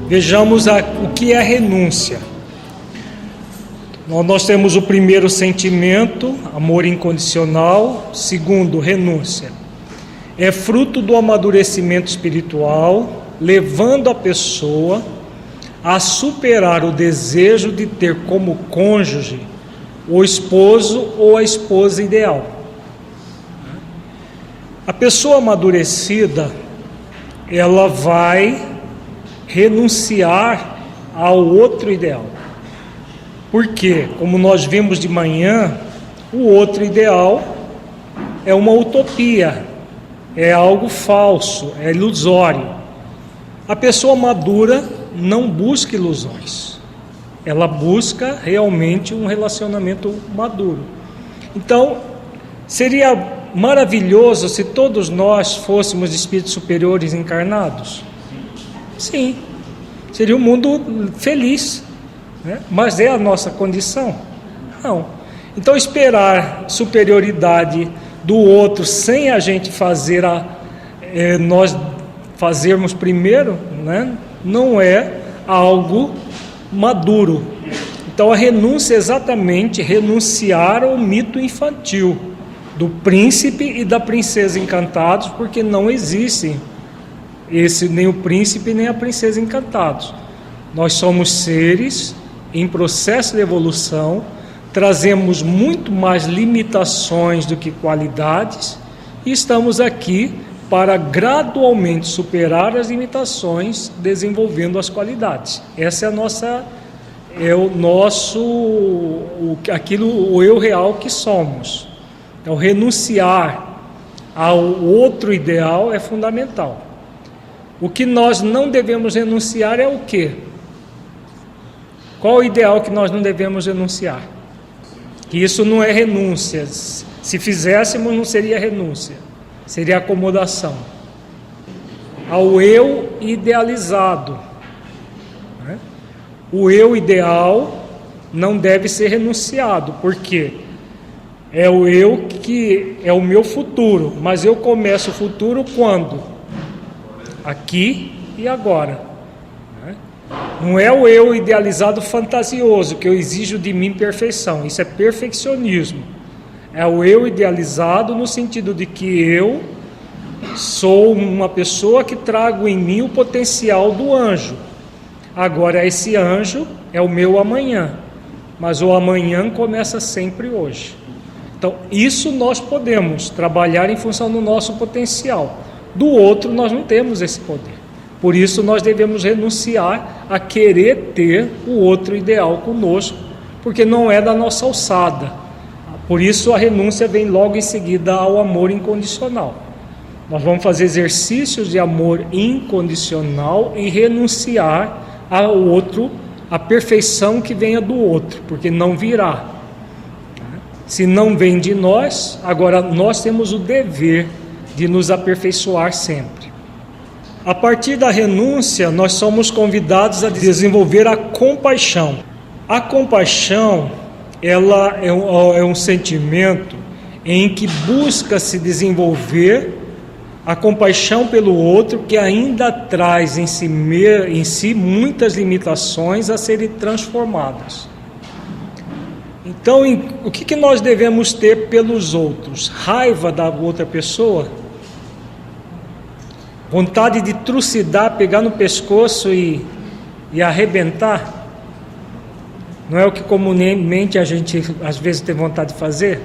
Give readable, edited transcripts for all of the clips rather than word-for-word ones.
Vejamos o que é a renúncia. Nós temos o primeiro sentimento, amor incondicional. Segundo, renúncia. É fruto do amadurecimento espiritual, levando a pessoa a superar o desejo de ter como cônjuge o esposo ou a esposa ideal. A pessoa amadurecida, ela vai renunciar ao outro ideal. Porque, como nós vimos de manhã, o outro ideal é uma utopia, é algo falso, é ilusório. A pessoa madura não busca ilusões, ela busca realmente um relacionamento maduro. Então, seria maravilhoso se todos nós fôssemos espíritos superiores encarnados? Sim, seria um mundo feliz, né? Mas é a nossa condição? Não. Então, esperar superioridade do outro sem a gente fazer nós fazermos primeiro, né? Não é algo maduro. Então, a renúncia é exatamente renunciar ao mito infantil do príncipe e da princesa encantados, porque não existem nem o príncipe nem a princesa encantados. Nós somos seres em processo de evolução, trazemos muito mais limitações do que qualidades e estamos aqui para gradualmente superar as limitações, desenvolvendo as qualidades. Essa é o eu real que somos. Então, renunciar ao outro ideal é fundamental. O que nós não devemos renunciar é o quê? Qual o ideal que nós não devemos renunciar? Que isso não é renúncia. Se fizéssemos, não seria renúncia, seria acomodação. Ao eu idealizado. Né? O eu ideal não deve ser renunciado, porque é o eu que é o meu futuro, mas eu começo o futuro quando? Aqui e agora. Não é o eu idealizado fantasioso, que eu exijo de mim perfeição. Isso é perfeccionismo. É o eu idealizado no sentido de que eu sou uma pessoa que trago em mim o potencial do anjo. Agora, esse anjo é o meu amanhã, mas o amanhã começa sempre hoje. Então, isso nós podemos trabalhar em função do nosso potencial. Do outro, nós não temos esse poder. Por isso, nós devemos renunciar a querer ter o outro ideal conosco, porque não é da nossa alçada. Por isso, a renúncia vem logo em seguida ao amor incondicional. Nós vamos fazer exercícios de amor incondicional e renunciar ao outro, à perfeição que venha do outro, porque não virá. Se não vem de nós, agora nós temos o dever de nos aperfeiçoar sempre. A partir da renúncia, nós somos convidados a desenvolver a compaixão. A compaixão, ela é um sentimento em que busca se desenvolver a compaixão pelo outro, que ainda traz em si muitas limitações a serem transformadas. Então, o que nós devemos ter pelos outros? Raiva da outra pessoa? Vontade de trucidar, pegar no pescoço e arrebentar? Não é o que comumente a gente às vezes tem vontade de fazer?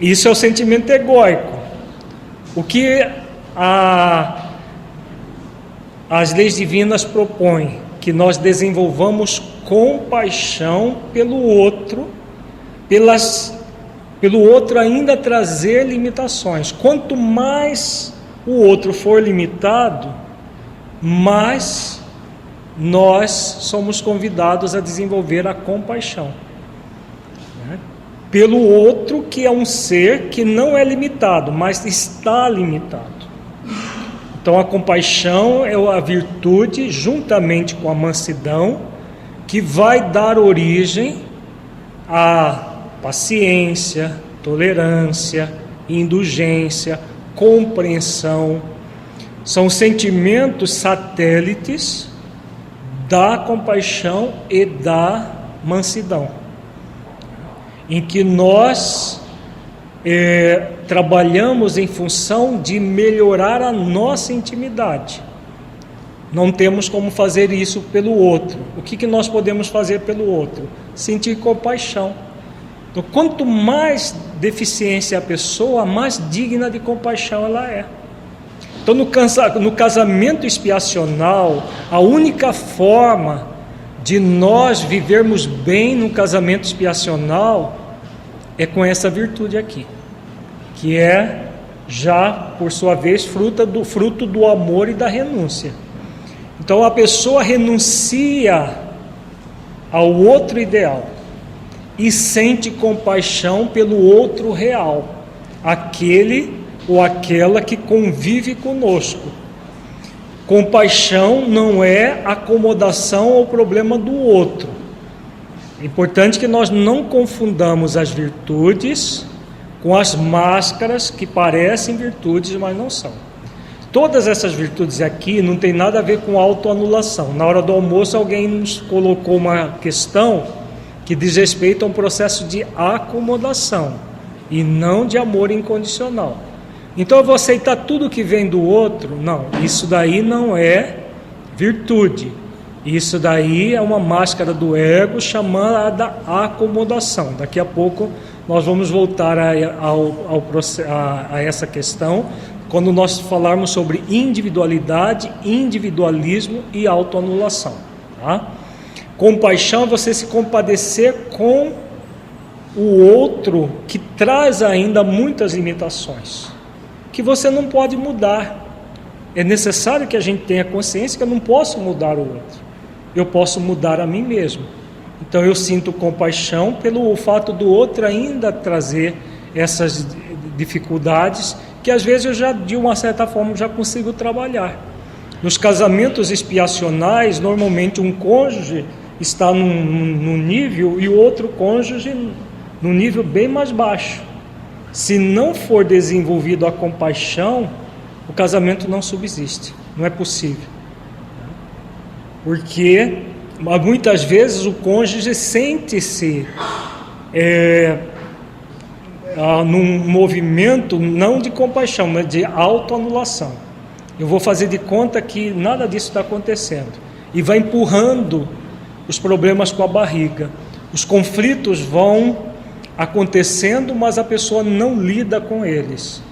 Isso é o sentimento egóico. O que as leis divinas propõem? Que nós desenvolvamos compaixão pelo outro, pelo outro ainda trazer limitações. Quanto mais o outro for limitado, mais nós somos convidados a desenvolver a compaixão, né? Pelo outro, que é um ser que não é limitado, mas está limitado. Então, a compaixão é a virtude, juntamente com a mansidão, que vai dar origem à paciência, tolerância, indulgência, compreensão. São sentimentos satélites da compaixão e da mansidão, em que nós trabalhamos em função de melhorar a nossa intimidade. Não temos como fazer isso pelo outro. O que nós podemos fazer pelo outro? Sentir compaixão. Então, quanto mais deficiência a pessoa, mais digna de compaixão ela é. Então, no casamento expiacional, a única forma de nós vivermos bem no casamento expiacional é com essa virtude aqui, que é, já por sua vez, fruto do amor e da renúncia. Então, a pessoa renuncia ao outro ideal e sente compaixão pelo outro real, aquele ou aquela que convive conosco. Compaixão não é acomodação ao problema do outro. É importante que nós não confundamos as virtudes com as máscaras que parecem virtudes, mas não são. Todas essas virtudes aqui não tem nada a ver com autoanulação. Na hora do almoço alguém nos colocou uma questão que diz respeito a um processo de acomodação e não de amor incondicional. Então eu vou aceitar tudo que vem do outro? Não, isso daí não é virtude. Isso daí é uma máscara do ego chamada acomodação. Daqui a pouco nós vamos voltar a essa questão, quando nós falarmos sobre individualidade, individualismo e autoanulação. Tá? Compaixão é você se compadecer com o outro que traz ainda muitas limitações, que você não pode mudar. É necessário que a gente tenha consciência que eu não posso mudar o outro. Eu posso mudar a mim mesmo. Então eu sinto compaixão pelo fato do outro ainda trazer essas dificuldades que às vezes eu já, de uma certa forma, já consigo trabalhar. Nos casamentos expiacionais, normalmente um cônjuge está num nível e o outro cônjuge num nível bem mais baixo. Se não for desenvolvido a compaixão, o casamento não subsiste, não é possível. Porque muitas vezes o cônjuge sente-se num movimento não de compaixão, mas de autoanulação. Eu vou fazer de conta que nada disso está acontecendo. E vai empurrando os problemas com a barriga. Os conflitos vão acontecendo, mas a pessoa não lida com eles.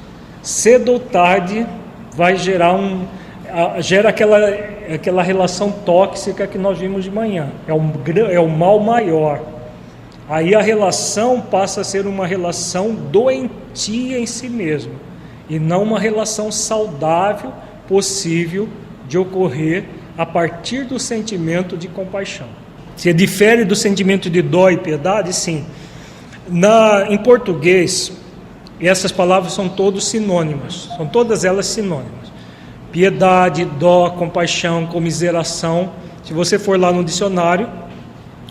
Cedo ou tarde vai gera aquela relação tóxica que nós vimos de manhã. É o mal maior. Aí a relação passa a ser uma relação doentia em si mesma, e não uma relação saudável, possível de ocorrer a partir do sentimento de compaixão. Se difere do sentimento de dó e piedade, sim. Em português, essas palavras são todas sinônimas, são todas elas sinônimas. Piedade, dó, compaixão, comiseração. Se você for lá no dicionário,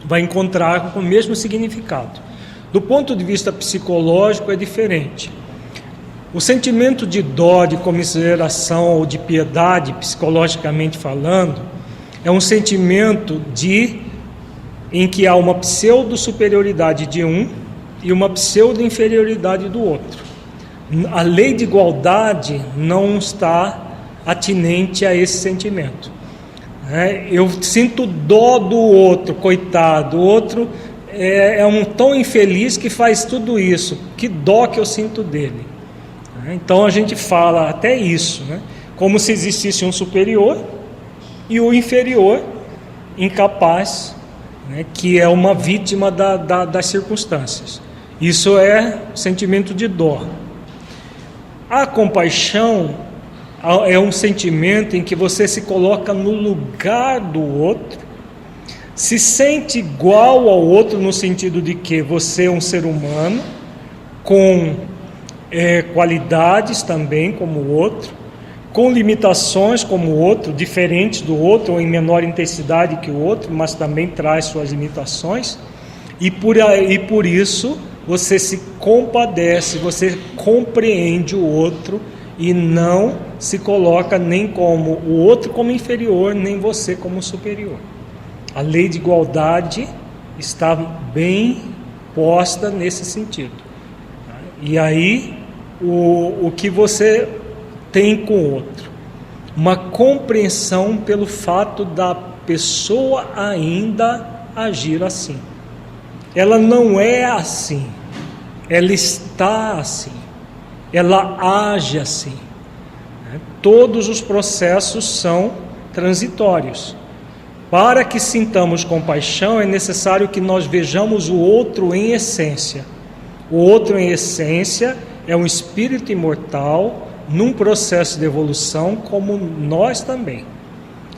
vai encontrar com o mesmo significado. Do ponto de vista psicológico é diferente. O sentimento de dó, de comiseração ou de piedade, psicologicamente falando, é um sentimento em que há uma pseudo-superioridade de um e uma pseudo-inferioridade do outro. A lei de igualdade não está atinente a esse sentimento. Eu sinto dó do outro, coitado, o outro é um tão infeliz que faz tudo isso, que dó que eu sinto dele. Então a gente fala até isso, como se existisse um superior e o inferior, incapaz, que é uma vítima das circunstâncias. Isso é sentimento de dó. A compaixão é um sentimento em que você se coloca no lugar do outro, se sente igual ao outro no sentido de que você é um ser humano com qualidades também como o outro, com limitações como o outro, diferentes do outro ou em menor intensidade que o outro, mas também traz suas limitações, e por isso você se compadece, você compreende o outro e não se coloca nem como o outro como inferior, nem você como superior. A lei de igualdade está bem posta nesse sentido. E aí, o que você tem com o outro? Uma compreensão pelo fato da pessoa ainda agir assim. Ela não é assim, ela está assim, ela age assim. Todos os processos são transitórios. Para que sintamos compaixão, é necessário que nós vejamos o outro em essência. O outro em essência é um espírito imortal, num processo de evolução, como nós também.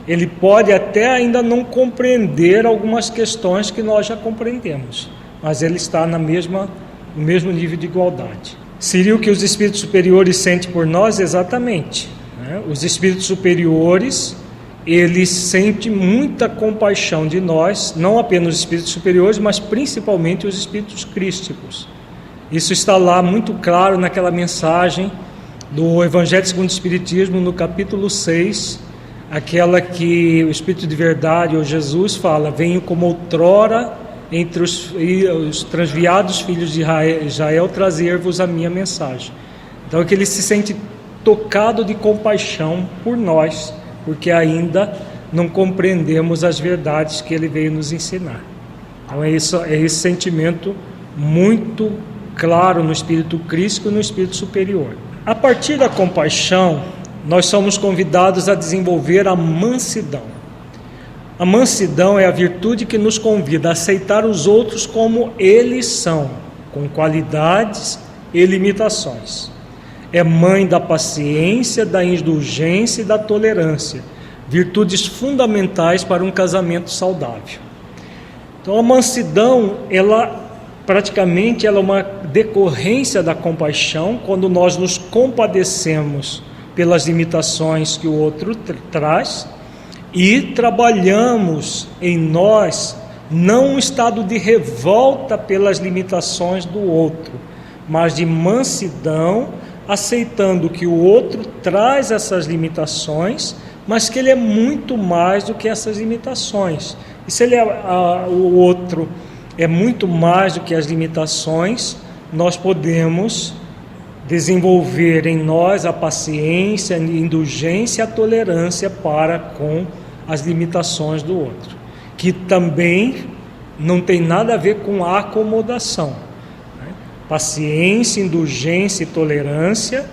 Ele pode até ainda não compreender algumas questões que nós já compreendemos, mas ele está no mesmo nível de igualdade. Seria o que os espíritos superiores sentem por nós? Exatamente. Os espíritos superiores, eles sentem muita compaixão de nós, não apenas os espíritos superiores, mas principalmente os espíritos crísticos. Isso está lá muito claro naquela mensagem do Evangelho segundo o Espiritismo, no capítulo 6, aquela que o Espírito de Verdade, ou Jesus, fala: venho como outrora entre os transviados filhos de Israel trazer-vos a minha mensagem. Então é que ele se sente tocado de compaixão por nós, porque ainda não compreendemos as verdades que ele veio nos ensinar. Então é esse sentimento muito claro no espírito crístico e no espírito superior. A partir da compaixão, nós somos convidados a desenvolver a mansidão. A mansidão é a virtude que nos convida a aceitar os outros como eles são, com qualidades e limitações. É mãe da paciência, da indulgência e da tolerância, virtudes fundamentais para um casamento saudável. Então a mansidão, ela é uma decorrência da compaixão, quando nós nos compadecemos pelas limitações que o outro traz e trabalhamos em nós não um estado de revolta pelas limitações do outro, mas de mansidão, aceitando que o outro traz essas limitações, mas que ele é muito mais do que essas limitações. E se o outro é muito mais do que as limitações, nós podemos desenvolver em nós a paciência, a indulgência e a tolerância para com as limitações do outro, que também não tem nada a ver com a acomodação. Paciência, indulgência e tolerância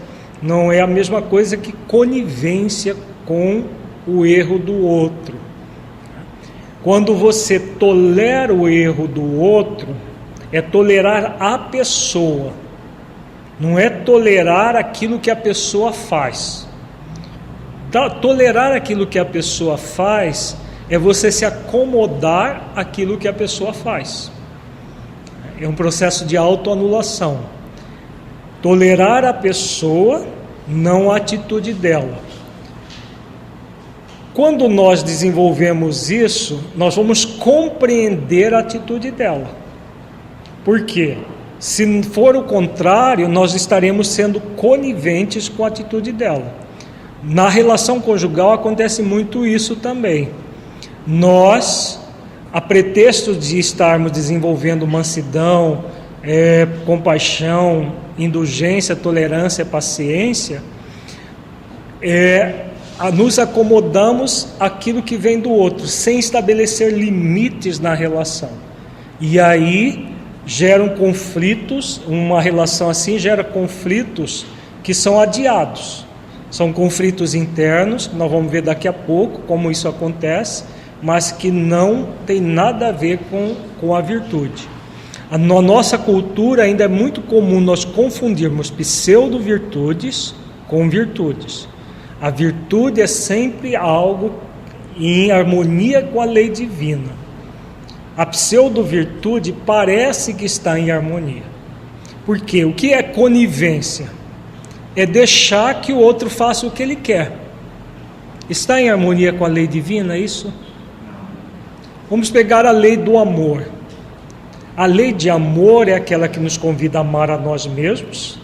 não é a mesma coisa que conivência com o erro do outro. Quando você tolera o erro do outro, é tolerar a pessoa, não é tolerar aquilo que a pessoa faz. Tolerar aquilo que a pessoa faz é você se acomodar àquilo que a pessoa faz. É um processo de autoanulação. Tolerar a pessoa, não a atitude dela. Quando nós desenvolvemos isso, nós vamos compreender a atitude dela. Por quê? Se for o contrário, nós estaremos sendo coniventes com a atitude dela. Na relação conjugal acontece muito isso também. Nós, a pretexto de estarmos desenvolvendo mansidão, compaixão, indulgência, tolerância, paciência, nos acomodamos àquilo que vem do outro, sem estabelecer limites na relação. E aí geram conflitos, uma relação assim gera conflitos que são adiados. São conflitos internos, que nós vamos ver daqui a pouco como isso acontece, mas que não tem nada a ver com a virtude. Na nossa cultura ainda é muito comum nós confundirmos pseudo-virtudes com virtudes. A virtude é sempre algo em harmonia com a lei divina. A pseudo-virtude parece que está em harmonia. Por quê? O que é conivência? É deixar que o outro faça o que ele quer. Está em harmonia com a lei divina isso? Vamos pegar a lei do amor. A lei de amor é aquela que nos convida a amar a nós mesmos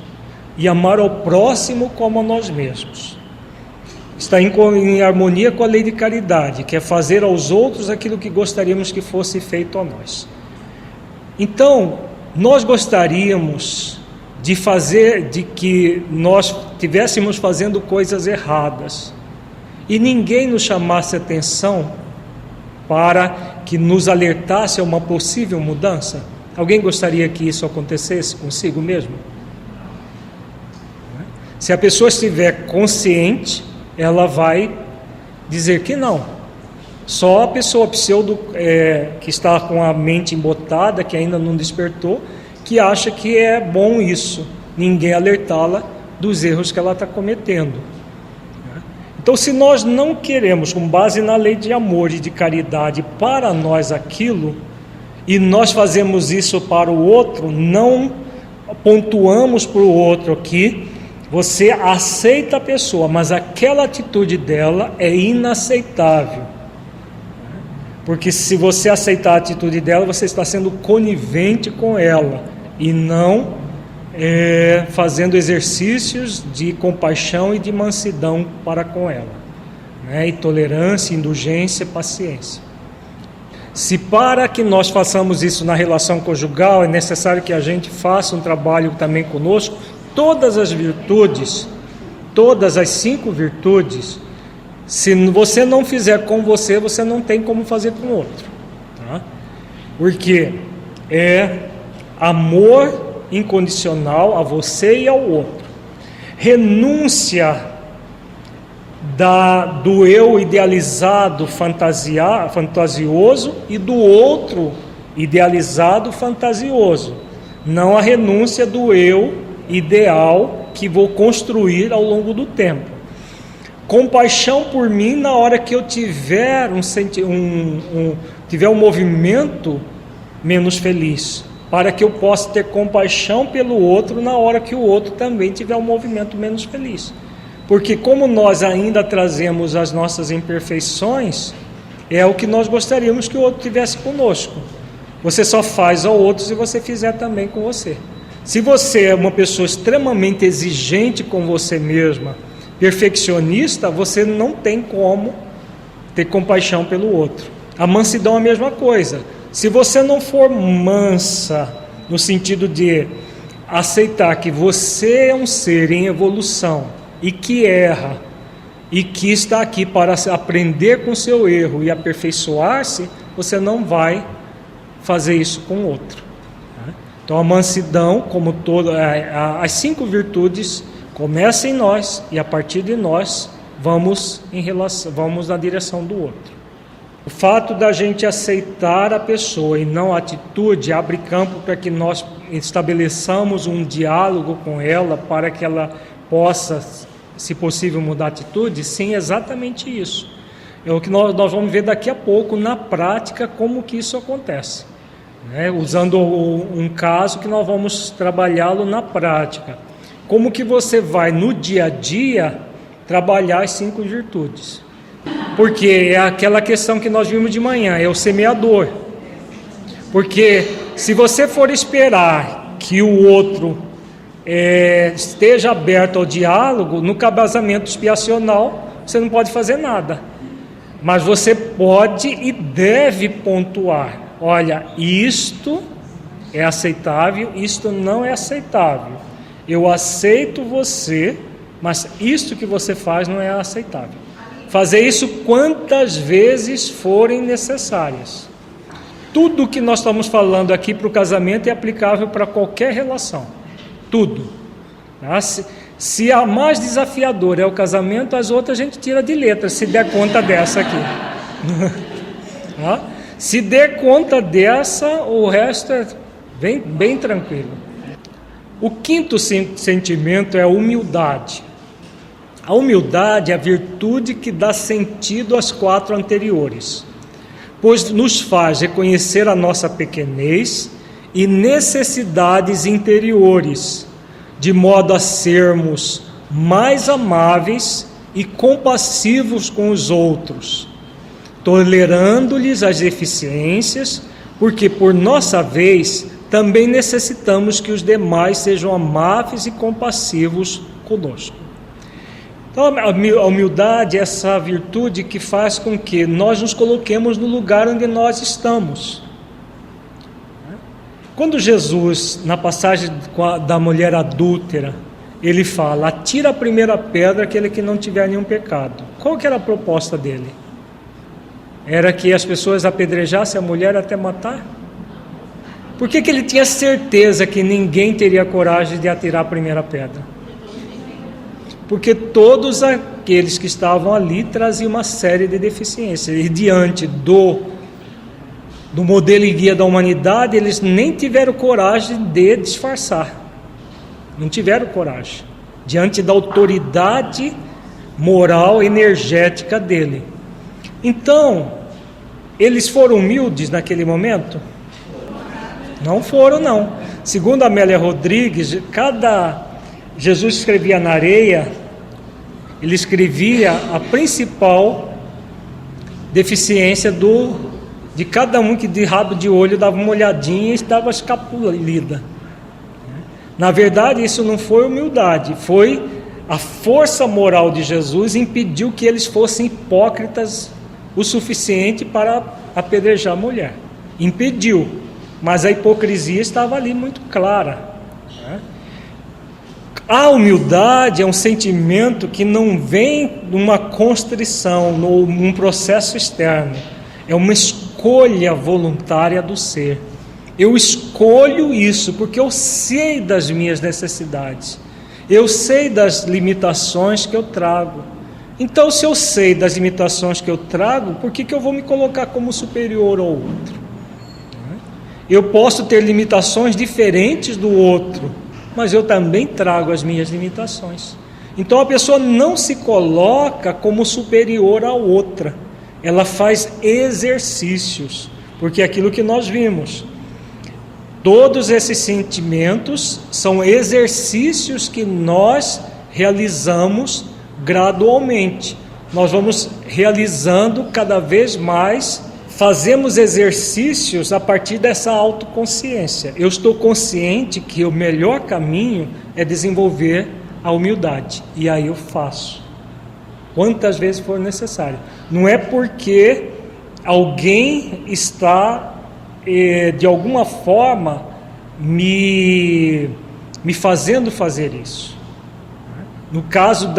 e amar ao próximo como a nós mesmos. Está em harmonia com a lei de caridade, que é fazer aos outros aquilo que gostaríamos que fosse feito a nós. Então, nós gostaríamos de que nós estivéssemos fazendo coisas erradas e ninguém nos chamasse atenção para que nos alertasse a uma possível mudança. Alguém gostaria que isso acontecesse consigo mesmo? Se a pessoa estiver consciente, ela vai dizer que não. Só a pessoa que está com a mente embotada, que ainda não despertou, que acha que é bom isso, ninguém alertá-la dos erros que ela está cometendo. Então, se nós não queremos, com base na lei de amor e de caridade, para nós aquilo, e nós fazemos isso para o outro, não pontuamos para o outro aqui, você aceita a pessoa, mas aquela atitude dela é inaceitável. Porque se você aceitar a atitude dela, você está sendo conivente com ela e não fazendo exercícios de compaixão e de mansidão para com ela, e tolerância, indulgência, paciência. Se para que nós façamos isso na relação conjugal, é necessário que a gente faça um trabalho também conosco, todas as virtudes, todas as 5 virtudes, se você não fizer com você, você não tem como fazer com o outro, tá? Porque é amor incondicional a você e ao outro, renúncia do eu idealizado fantasioso e do outro idealizado fantasioso, não a renúncia do eu ideal que vou construir ao longo do tempo. Compaixão por mim na hora que eu tiver tiver um movimento menos feliz, para que eu possa ter compaixão pelo outro na hora que o outro também tiver um movimento menos feliz. Porque como nós ainda trazemos as nossas imperfeições, é o que nós gostaríamos que o outro tivesse conosco. Você só faz ao outro se você fizer também com você. Se você é uma pessoa extremamente exigente com você mesma, perfeccionista, você não tem como ter compaixão pelo outro. A mansidão é a mesma coisa. Se você não for mansa, no sentido de aceitar que você é um ser em evolução e que erra, e que está aqui para aprender com seu erro e aperfeiçoar-se, você não vai fazer isso com o outro. Então a mansidão, como as 5 virtudes, começa em nós e a partir de nós vamos na direção do outro. O fato da gente aceitar a pessoa e não a atitude abre campo para que nós estabeleçamos um diálogo com ela para que ela possa, se possível, mudar a atitude. Sim, exatamente isso. É o que nós vamos ver daqui a pouco na prática como que isso acontece, usando um caso que nós vamos trabalhá-lo na prática. Como que você vai no dia a dia trabalhar as 5 virtudes? Porque é aquela questão que nós vimos de manhã, é o semeador. Porque se você for esperar que o outro esteja aberto ao diálogo, no casamento expiacional, você não pode fazer nada. Mas você pode e deve pontuar. Olha, isto é aceitável, isto não é aceitável. Eu aceito você, mas isto que você faz não é aceitável. Fazer isso quantas vezes forem necessárias. Tudo que nós estamos falando aqui para o casamento é aplicável para qualquer relação. Tudo. Se a mais desafiadora é o casamento, as outras a gente tira de letra, se der conta dessa aqui. Se der conta dessa, o resto é bem tranquilo. O 5º sentimento é a humildade. A humildade é a virtude que dá sentido às 4 anteriores, pois nos faz reconhecer a nossa pequenez e necessidades interiores, de modo a sermos mais amáveis e compassivos com os outros, tolerando-lhes as deficiências, porque por nossa vez também necessitamos que os demais sejam amáveis e compassivos conosco. Então, a humildade é essa virtude que faz com que nós nos coloquemos no lugar onde nós estamos. Quando Jesus, na passagem da mulher adúltera, ele fala: atira a primeira pedra aquele que não tiver nenhum pecado. Qual que era a proposta dele? Era que as pessoas apedrejassem a mulher até matar? Por que ele tinha certeza que ninguém teria coragem de atirar a primeira pedra? Porque todos aqueles que estavam ali traziam uma série de deficiências, e diante do modelo e guia da humanidade, eles nem tiveram coragem de disfarçar, não tiveram coragem, diante da autoridade moral, energética dele. Então, eles foram humildes naquele momento? Não foram, não. Segundo Amélia Rodrigues, Jesus escrevia na areia, ele escrevia a principal deficiência de cada um, que de rabo de olho dava uma olhadinha e estava escapulida. Na verdade, isso não foi humildade, foi a força moral de Jesus impediu que eles fossem hipócritas o suficiente para apedrejar a mulher. Impediu, mas a hipocrisia estava ali muito clara. A humildade é um sentimento que não vem de uma constrição, num processo externo. É uma escolha voluntária do ser. Eu escolho isso porque eu sei das minhas necessidades. Eu sei das limitações que eu trago. Então, se eu sei das limitações que eu trago, por que eu vou me colocar como superior ao outro? Eu posso ter limitações diferentes do outro, mas eu também trago as minhas limitações. Então a pessoa não se coloca como superior à outra, ela faz exercícios, porque é aquilo que nós vimos, todos esses sentimentos são exercícios que nós realizamos gradualmente, nós vamos realizando cada vez mais. Fazemos exercícios a partir dessa autoconsciência. Eu estou consciente que o melhor caminho é desenvolver a humildade. E aí eu faço. Quantas vezes for necessário. Não é porque alguém está, de alguma forma, me fazendo fazer isso. No caso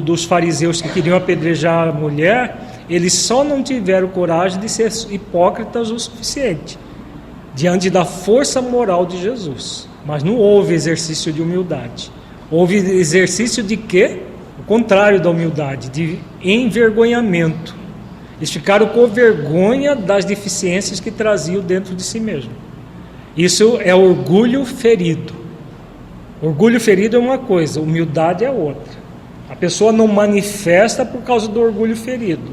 dos fariseus que queriam apedrejar a mulher, eles só não tiveram coragem de ser hipócritas o suficiente diante da força moral de Jesus, mas não houve exercício de humildade. Houve exercício de quê? O contrário da humildade, de envergonhamento. Eles ficaram com vergonha das deficiências que traziam dentro de si mesmo. Isso é orgulho ferido. Orgulho ferido é uma coisa, humildade é outra. A pessoa não manifesta por causa do orgulho ferido,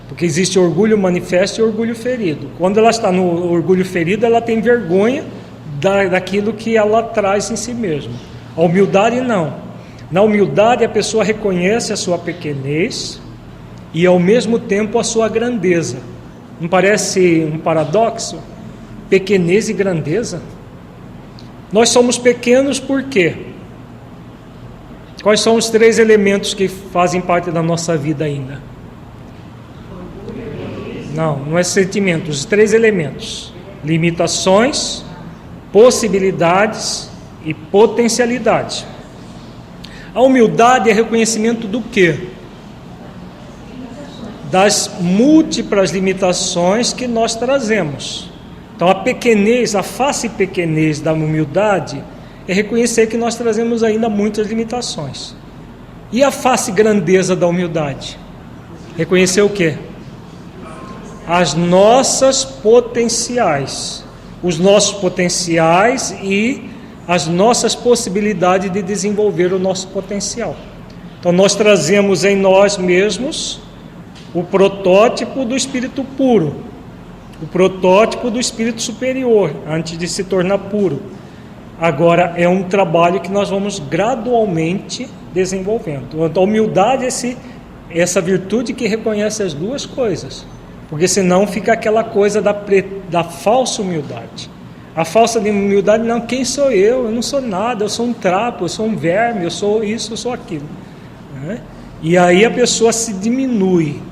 porque existe orgulho manifesto e orgulho ferido. Quando ela está no orgulho ferido, ela tem vergonha daquilo que ela traz em si mesma. A humildade não. Na humildade a pessoa reconhece a sua pequenez e ao mesmo tempo a sua grandeza. Não parece um paradoxo? Pequenez e grandeza? Nós somos pequenos por quê? Quais são os 3 elementos que fazem parte da nossa vida ainda? Não é sentimento, os 3 elementos: limitações, possibilidades e potencialidade. A humildade é reconhecimento do quê? Das múltiplas limitações que nós trazemos. Então a pequenez, a face pequenez da humildade é reconhecer que nós trazemos ainda muitas limitações. E a face grandeza da humildade? Reconhecer o quê? As nossas potenciais, os nossos potenciais e as nossas possibilidades de desenvolver o nosso potencial. Então nós trazemos em nós mesmos o protótipo do espírito puro, o protótipo do espírito superior, antes de se tornar puro. Agora é um trabalho que nós vamos gradualmente desenvolvendo. Então a humildade é essa virtude que reconhece as duas coisas, porque senão fica aquela coisa da falsa humildade. A falsa humildade, não, quem sou eu? Eu não sou nada, eu sou um trapo, eu sou um verme, eu sou isso, eu sou aquilo. Né? E aí a pessoa se diminui.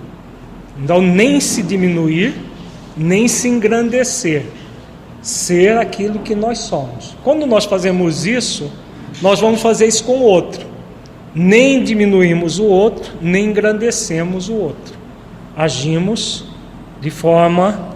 Então, nem se diminuir, nem se engrandecer. Ser aquilo que nós somos. Quando nós fazemos isso, nós vamos fazer isso com o outro. Nem diminuímos o outro, nem engrandecemos o outro. Agimos de forma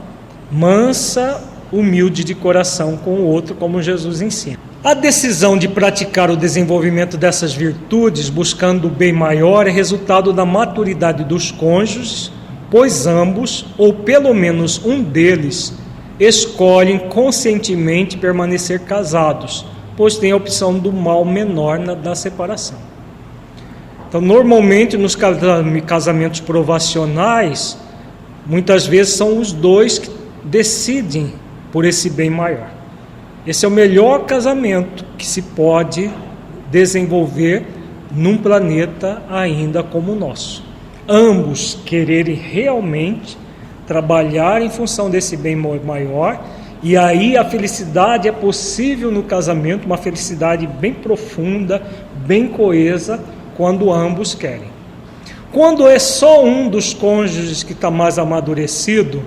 mansa, humilde de coração com o outro, como Jesus ensina. A decisão de praticar o desenvolvimento dessas virtudes, buscando o bem maior, é resultado da maturidade dos cônjuges, pois ambos, ou pelo menos um deles, escolhem conscientemente permanecer casados, pois tem a opção do mal menor da separação. Então, normalmente, nos casamentos provacionais, muitas vezes são os dois que decidem por esse bem maior. Esse é o melhor casamento que se pode desenvolver num planeta ainda como o nosso. Ambos quererem realmente trabalhar em função desse bem maior, e aí a felicidade é possível no casamento, uma felicidade bem profunda, bem coesa, quando ambos querem. Quando é só um dos cônjuges que está mais amadurecido,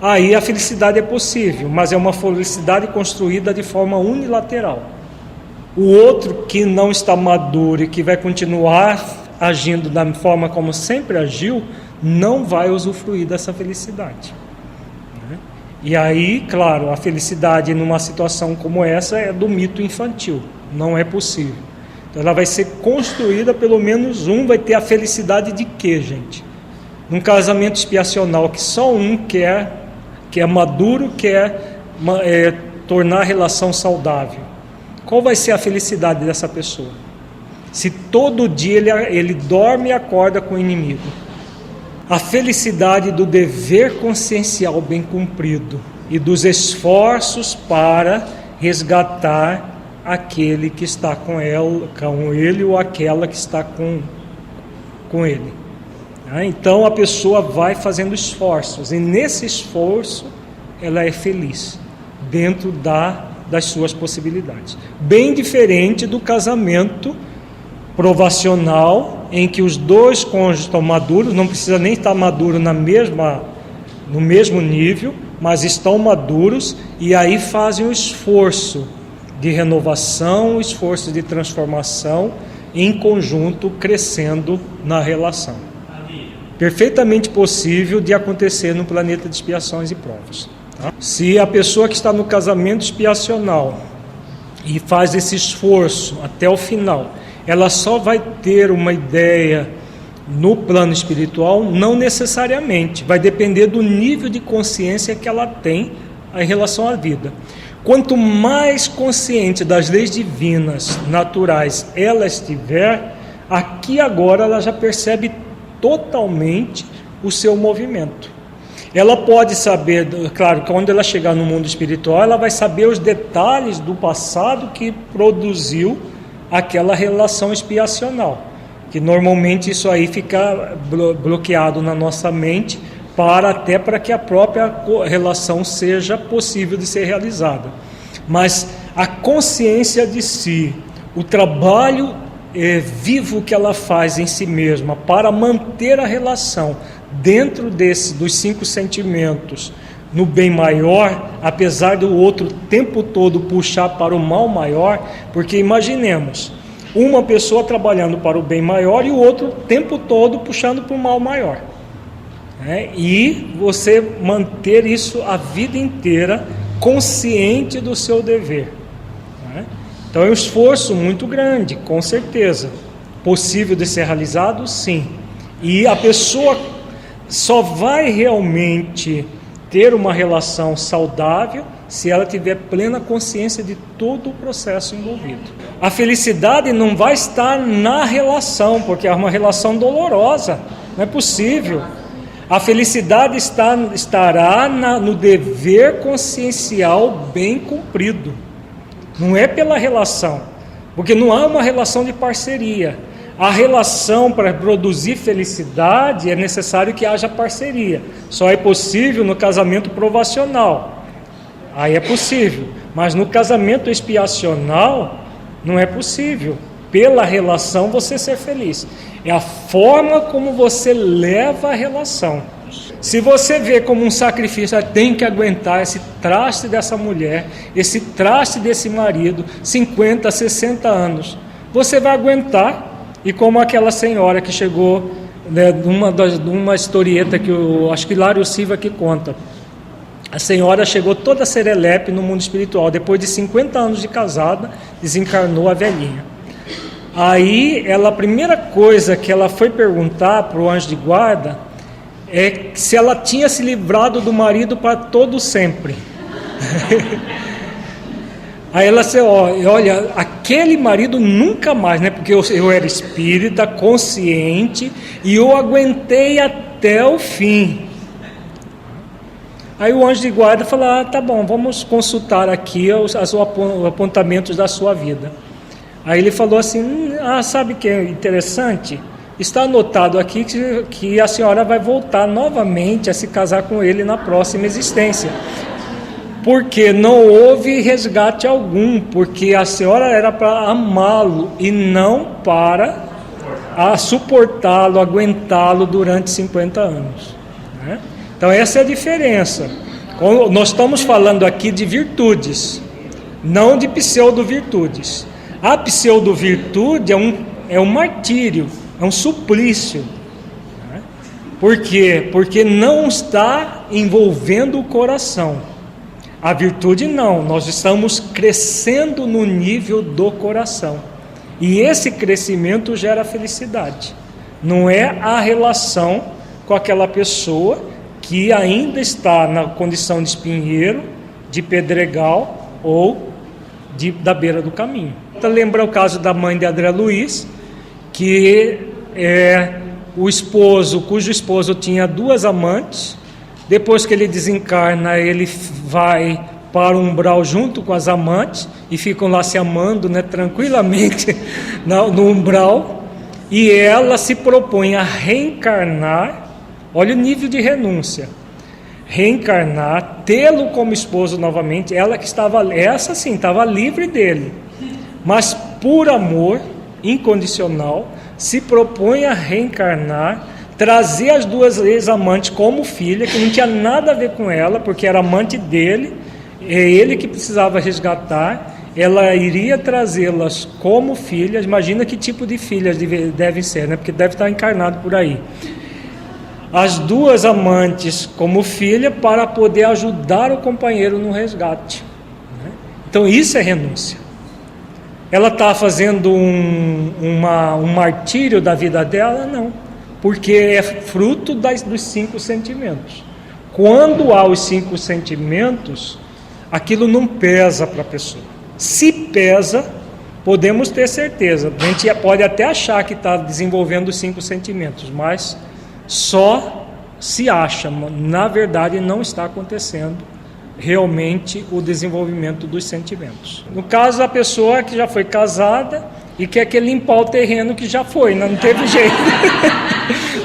aí a felicidade é possível, mas é uma felicidade construída de forma unilateral. O outro que não está maduro e que vai continuar agindo da forma como sempre agiu, não vai usufruir dessa felicidade. E aí, claro, a felicidade numa situação como essa é do mito infantil, não é possível. Então ela vai ser construída, pelo menos um vai ter a felicidade de quê, gente? Num casamento expiacional que só um quer, que é maduro, quer tornar a relação saudável. Qual vai ser a felicidade dessa pessoa? Se todo dia ele dorme e acorda com o inimigo. A felicidade do dever consciencial bem cumprido e dos esforços para resgatar aquele que está com ele ou aquela que está com ele. Então a pessoa vai fazendo esforços, e nesse esforço ela é feliz, dentro das suas possibilidades. Bem diferente do casamento provacional, em que os dois cônjuges estão maduros, não precisa nem estar maduro no mesmo nível, mas estão maduros, e aí fazem o esforço de renovação, o esforço de transformação, em conjunto, crescendo na relação. Perfeitamente possível de acontecer no planeta de expiações e provas. Tá? Se a pessoa que está no casamento expiacional e faz esse esforço até o final, ela só vai ter uma ideia no plano espiritual? Não necessariamente, vai depender do nível de consciência que ela tem em relação à vida. Quanto mais consciente das leis divinas, naturais, ela estiver, aqui agora ela já percebe totalmente o seu movimento. Ela pode saber, claro, que quando ela chegar no mundo espiritual, ela vai saber os detalhes do passado que produziu aquela relação expiacional, que normalmente isso aí fica bloqueado na nossa mente, até para que a própria relação seja possível de ser realizada. Mas a consciência de si, o trabalho vivo que ela faz em si mesma para manter a relação dentro dos 5 sentimentos no bem maior, apesar do outro o tempo todo puxar para o mal maior, porque imaginemos, uma pessoa trabalhando para o bem maior e o outro o tempo todo puxando para o mal maior. E você manter isso a vida inteira, consciente do seu dever. Então é um esforço muito grande, com certeza. Possível de ser realizado? Sim. E a pessoa só vai realmente ter uma relação saudável se ela tiver plena consciência de todo o processo envolvido. A felicidade não vai estar na relação, porque é uma relação dolorosa, não é possível. A felicidade estará no dever consciencial bem cumprido. Não é pela relação, porque não há uma relação de parceria. A relação, para produzir felicidade, é necessário que haja parceria. Só é possível no casamento provacional. Aí é possível, mas no casamento expiacional não é possível. Pela relação você ser feliz. É a forma como você leva a relação. Se você vê como um sacrifício, tem que aguentar esse traste dessa mulher, esse traste desse marido, 50, 60 anos, você vai aguentar. E como aquela senhora que chegou, né, numa historieta que eu acho que Hilário Silva que conta. A senhora chegou toda serelepe no mundo espiritual. Depois de 50 anos de casada, desencarnou a velhinha. Aí, a primeira coisa que ela foi perguntar para o anjo de guarda é se ela tinha se livrado do marido para todo sempre. Aí ela disse, olha, aquele marido nunca mais, né? Porque eu era espírita, consciente, e eu aguentei até o fim. Aí o anjo de guarda falou, tá bom, vamos consultar aqui os apontamentos da sua vida. Aí ele falou assim, sabe o que é interessante? Está anotado aqui que a senhora vai voltar novamente a se casar com ele na próxima existência. Porque não houve resgate algum, porque a senhora era para amá-lo e não para suportá-lo, aguentá-lo durante 50 anos. Né? Então essa é a diferença. Nós estamos falando aqui de virtudes, não de pseudo-virtudes. A pseudo-virtude é um martírio, é um suplício. Né? Por quê? Porque não está envolvendo o coração. A virtude não, nós estamos crescendo no nível do coração. E esse crescimento gera felicidade. Não é a relação com aquela pessoa que ainda está na condição de espinheiro, de pedregal ou da beira do caminho. Então, lembra o caso da mãe de André Luiz, que cujo esposo tinha 2 amantes. Depois que ele desencarna, ele vai para o umbral junto com as amantes e ficam lá se amando, né, tranquilamente no umbral. E ela se propõe a reencarnar. Olha o nível de renúncia. Reencarnar, tê-lo como esposo novamente. Ela que essa sim, estava livre dele. Mas por amor incondicional, se propõe a reencarnar, trazer as 2 ex-amantes como filha, que não tinha nada a ver com ela, porque era amante dele, é ele que precisava resgatar. Ela iria trazê-las como filhas. Imagina que tipo de filhas devem ser, né? Porque deve estar encarnado por aí. As 2 amantes como filha, para poder ajudar o companheiro no resgate. Né? Então isso é renúncia. Ela está fazendo um martírio da vida dela? Não, porque é fruto dos 5 sentimentos. Quando há os 5 sentimentos, aquilo não pesa para a pessoa. Se pesa, podemos ter certeza. A gente pode até achar que está desenvolvendo os 5 sentimentos, mas só se acha. Na verdade, não está acontecendo realmente o desenvolvimento dos sentimentos. No caso da pessoa que já foi casada e quer limpar o terreno que já foi, não teve jeito.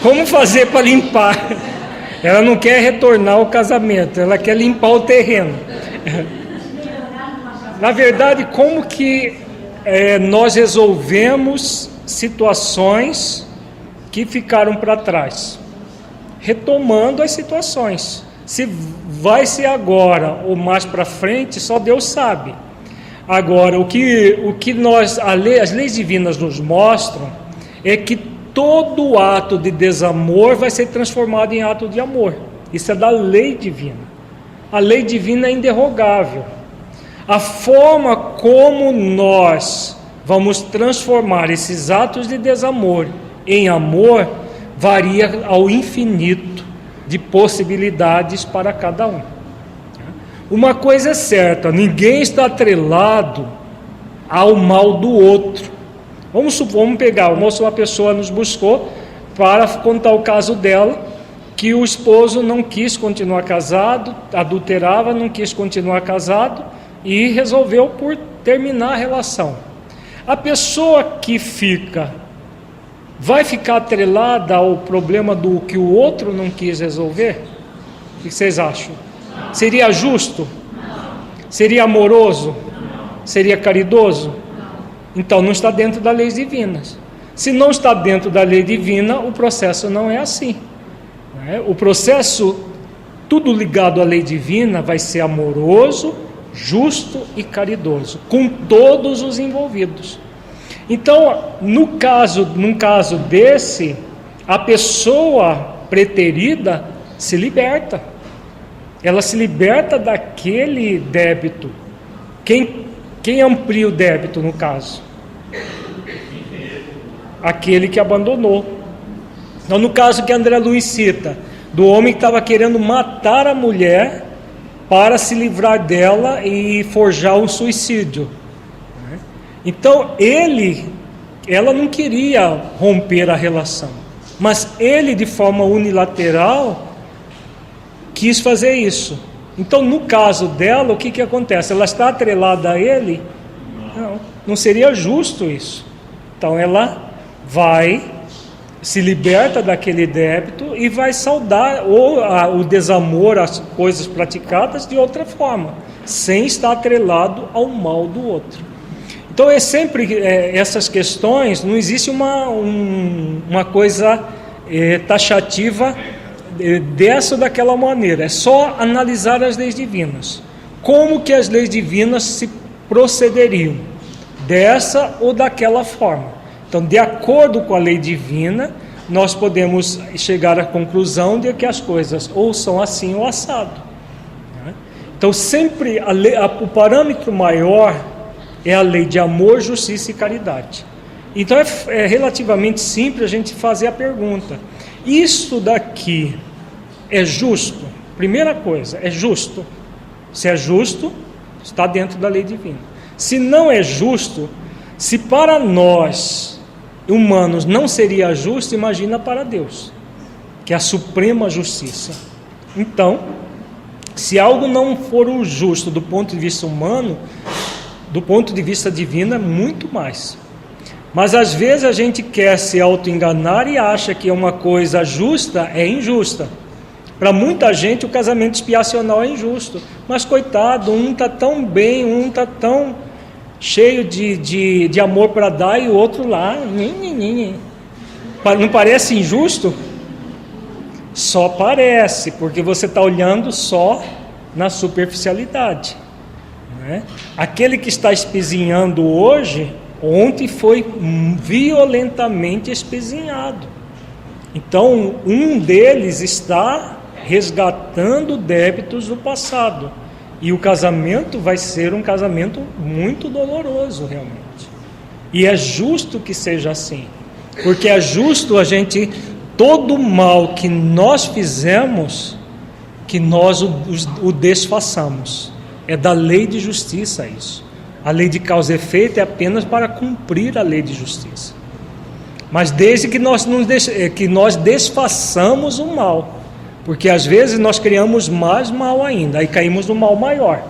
Como fazer para limpar? Ela não quer retornar ao casamento, ela quer limpar o terreno. Na verdade, como que nós resolvemos situações que ficaram para trás? Retomando as situações. Se vai ser agora ou mais para frente, só Deus sabe. Agora, o que as leis divinas nos mostram é que todo ato de desamor vai ser transformado em ato de amor. Isso é da lei divina. A lei divina é inderrogável. A forma como nós vamos transformar esses atos de desamor em amor varia ao infinito de possibilidades para cada um. Uma coisa é certa, ninguém está atrelado ao mal do outro. Vamos pegar, uma pessoa nos buscou para contar o caso dela, que o esposo não quis continuar casado, adulterava, não quis continuar casado e resolveu por terminar a relação. A pessoa que vai ficar atrelada ao problema do que o outro não quis resolver? O que vocês acham? Seria justo? Seria amoroso? Seria caridoso? Então não está dentro das leis divinas. Se não está dentro da lei divina, o processo não é assim. O processo, tudo ligado à lei divina, vai ser amoroso, justo e caridoso, com todos os envolvidos. Então, num caso desse, a pessoa preterida se liberta. Ela se liberta daquele débito. Quem amplia o débito no caso? Aquele que abandonou. Então, no caso que André Luiz cita, do homem que estava querendo matar a mulher para se livrar dela e forjar um suicídio. Então, ela não queria romper a relação, mas ele, de forma unilateral, quis fazer isso. Então, no caso dela, o que acontece? Ela está atrelada a ele? Não seria justo isso. Então, ela se liberta daquele débito e vai saldar o desamor, as coisas praticadas de outra forma, sem estar atrelado ao mal do outro. Então é sempre essas questões, não existe uma coisa taxativa dessa ou daquela maneira, é só analisar as leis divinas. Como que as leis divinas se procederiam? Dessa ou daquela forma. Então, de acordo com a lei divina, nós podemos chegar à conclusão de que as coisas ou são assim ou assado. Então, sempre o parâmetro maior é a lei de amor, justiça e caridade. Então, é relativamente simples a gente fazer a pergunta: isso daqui é justo? Primeira coisa, é justo? Se é justo, está dentro da lei divina. Se não é justo, se para nós humanos não seria justo, imagina para Deus, que é a suprema justiça. Então, se algo não for o justo do ponto de vista humano, do ponto de vista divino é muito mais. Mas às vezes a gente quer se auto-enganar e acha que uma coisa justa é injusta. Para muita gente o casamento expiacional é injusto, mas coitado, um está tão bem, um está tão cheio de amor para dar e o outro lá, não parece injusto? Só parece, porque você está olhando só na superficialidade, né? Aquele que está espezinhando hoje, ontem foi violentamente espezinhado. Então, um deles está resgatando débitos do passado. E o casamento vai ser um casamento muito doloroso, realmente. E é justo que seja assim. Porque é justo todo o mal que nós fizemos, que nós o desfaçamos. É da lei de justiça isso. A lei de causa e efeito é apenas para cumprir a lei de justiça. Mas desde que nós desfaçamos o mal. Porque às vezes nós criamos mais mal ainda, aí caímos no mal maior.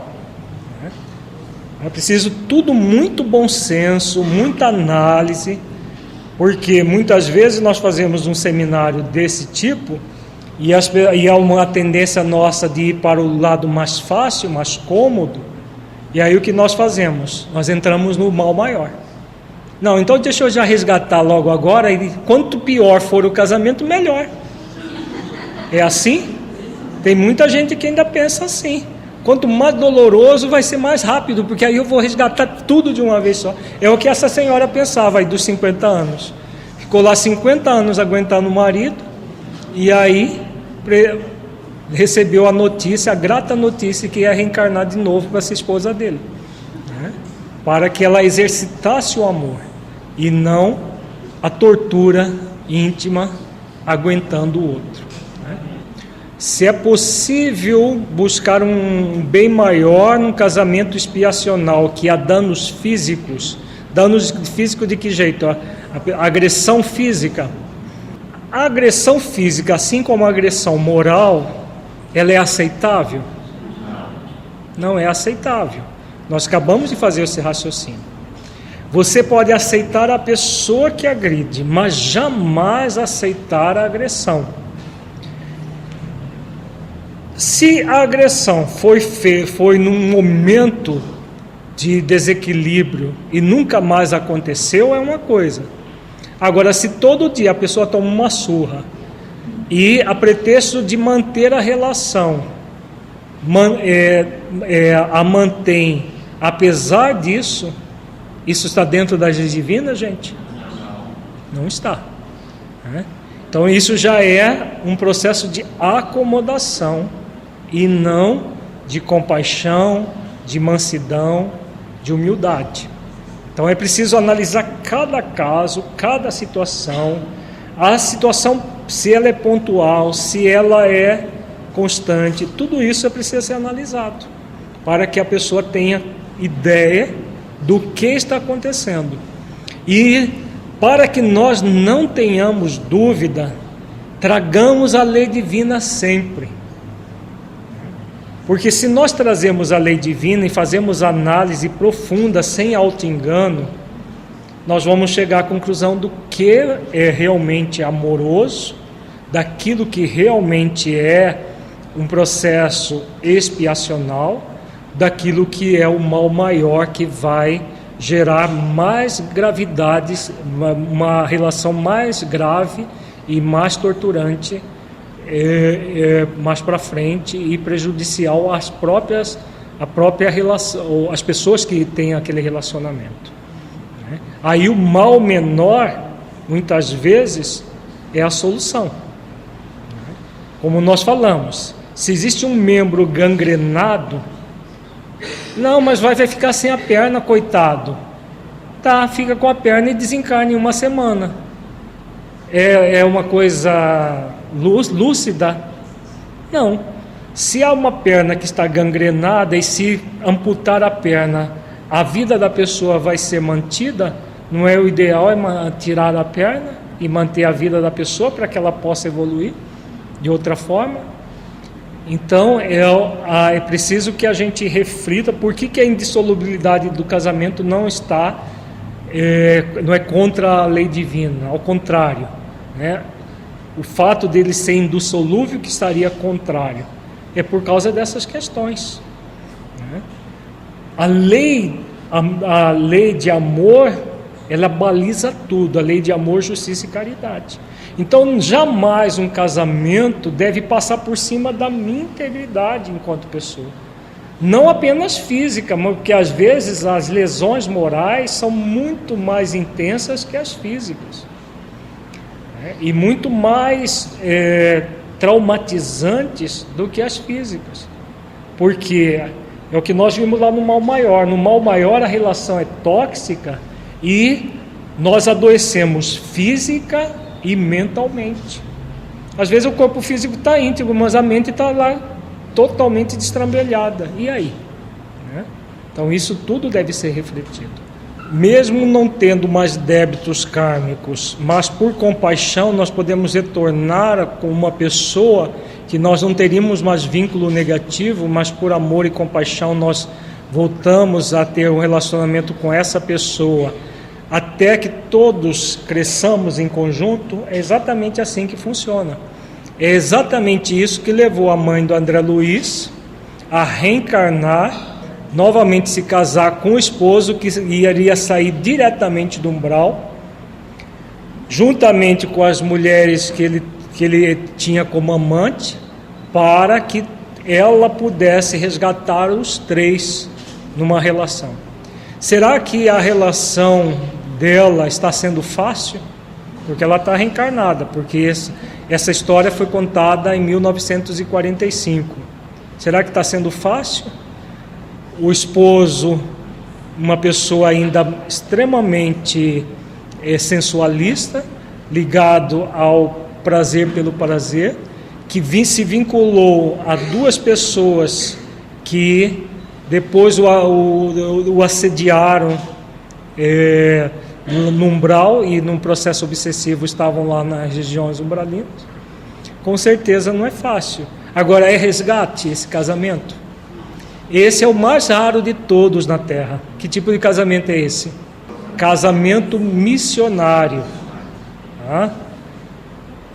É preciso tudo muito bom senso, muita análise, porque muitas vezes nós fazemos um seminário desse tipo e há uma tendência nossa de ir para o lado mais fácil, mais cômodo, e aí o que nós fazemos? Nós entramos no mal maior. Não, então deixa eu já resgatar logo agora, e quanto pior for o casamento, melhor. É assim? Tem muita gente que ainda pensa assim. Quanto mais doloroso, vai ser mais rápido, porque aí eu vou resgatar tudo de uma vez só. É o que essa senhora pensava aí dos 50 anos. Ficou lá 50 anos aguentando o marido, e aí recebeu a grata notícia que ia reencarnar de novo para ser esposa dele, né? Para que ela exercitasse o amor, e não a tortura íntima aguentando o outro. Se é possível buscar um bem maior num casamento expiacional que há danos físicos. Danos físicos de que jeito? A agressão física. A agressão física, assim como a agressão moral, ela é aceitável? Não é aceitável. Nós acabamos de fazer esse raciocínio. Você pode aceitar a pessoa que agride, mas jamais aceitar a agressão. Se a agressão foi num momento de desequilíbrio e nunca mais aconteceu, é uma coisa. Agora, se todo dia a pessoa toma uma surra e a pretexto de manter a relação, a mantém, apesar disso, isso está dentro das leis divinas, gente? Não está. Então isso já é um processo de acomodação e não de compaixão, de mansidão, de humildade. Então é preciso analisar cada caso, cada situação, a situação, se ela é pontual, se ela é constante, tudo isso precisa ser analisado, para que a pessoa tenha ideia do que está acontecendo. E para que nós não tenhamos dúvida, tragamos a lei divina sempre. Porque se nós trazemos a lei divina e fazemos análise profunda, sem auto-engano, nós vamos chegar à conclusão do que é realmente amoroso, daquilo que realmente é um processo expiacional, daquilo que é o mal maior que vai gerar mais gravidades, uma relação mais grave e mais torturante mais para frente e prejudicial a própria relação, as pessoas que têm aquele relacionamento. Aí o mal menor, muitas vezes, é a solução. Como nós falamos, se existe um membro gangrenado, não, mas vai ficar sem a perna, coitado. Tá, fica com a perna e desencarna em uma semana. É uma coisa lúcida? Não. Se há uma perna que está gangrenada e se amputar a perna, a vida da pessoa vai ser mantida? Não é o ideal tirar a perna e manter a vida da pessoa para que ela possa evoluir de outra forma? Então é preciso que a gente reflita por que a indissolubilidade do casamento não é contra a lei divina, ao contrário, o fato dele ser indissolúvel que estaria contrário, é por causa dessas questões. A lei de amor, ela baliza tudo, a lei de amor, justiça e caridade. Então jamais um casamento deve passar por cima da minha integridade enquanto pessoa, não apenas física, mas porque às vezes as lesões morais são muito mais intensas que as físicas, e muito mais traumatizantes do que as físicas, porque é o que nós vimos lá no mal maior. No mal maior a relação é tóxica e nós adoecemos física e mentalmente. Às vezes o corpo físico está íntegro, mas a mente está lá totalmente destrambelhada. E aí? Então isso tudo deve ser refletido. Mesmo não tendo mais débitos kármicos, mas por compaixão nós podemos retornar com uma pessoa que nós não teríamos mais vínculo negativo, mas por amor e compaixão nós voltamos a ter um relacionamento com essa pessoa, até que todos cresçamos em conjunto. É exatamente assim que funciona. É exatamente isso que levou a mãe do André Luiz a reencarnar, novamente se casar com o esposo que iria sair diretamente do umbral, juntamente com as mulheres que ele tinha como amante, para que ela pudesse resgatar os três numa relação. Será que a relação dela está sendo fácil? Porque ela está reencarnada, porque essa história foi contada em 1945. Será que está sendo fácil? O esposo, uma pessoa ainda extremamente sensualista, ligado ao prazer pelo prazer, que se vinculou a duas pessoas que depois o assediaram no umbral e num processo obsessivo estavam lá nas regiões umbralinas. Com certeza não é fácil. Agora, é resgate esse casamento? Esse é o mais raro de todos na Terra. Que tipo de casamento é esse? Casamento missionário.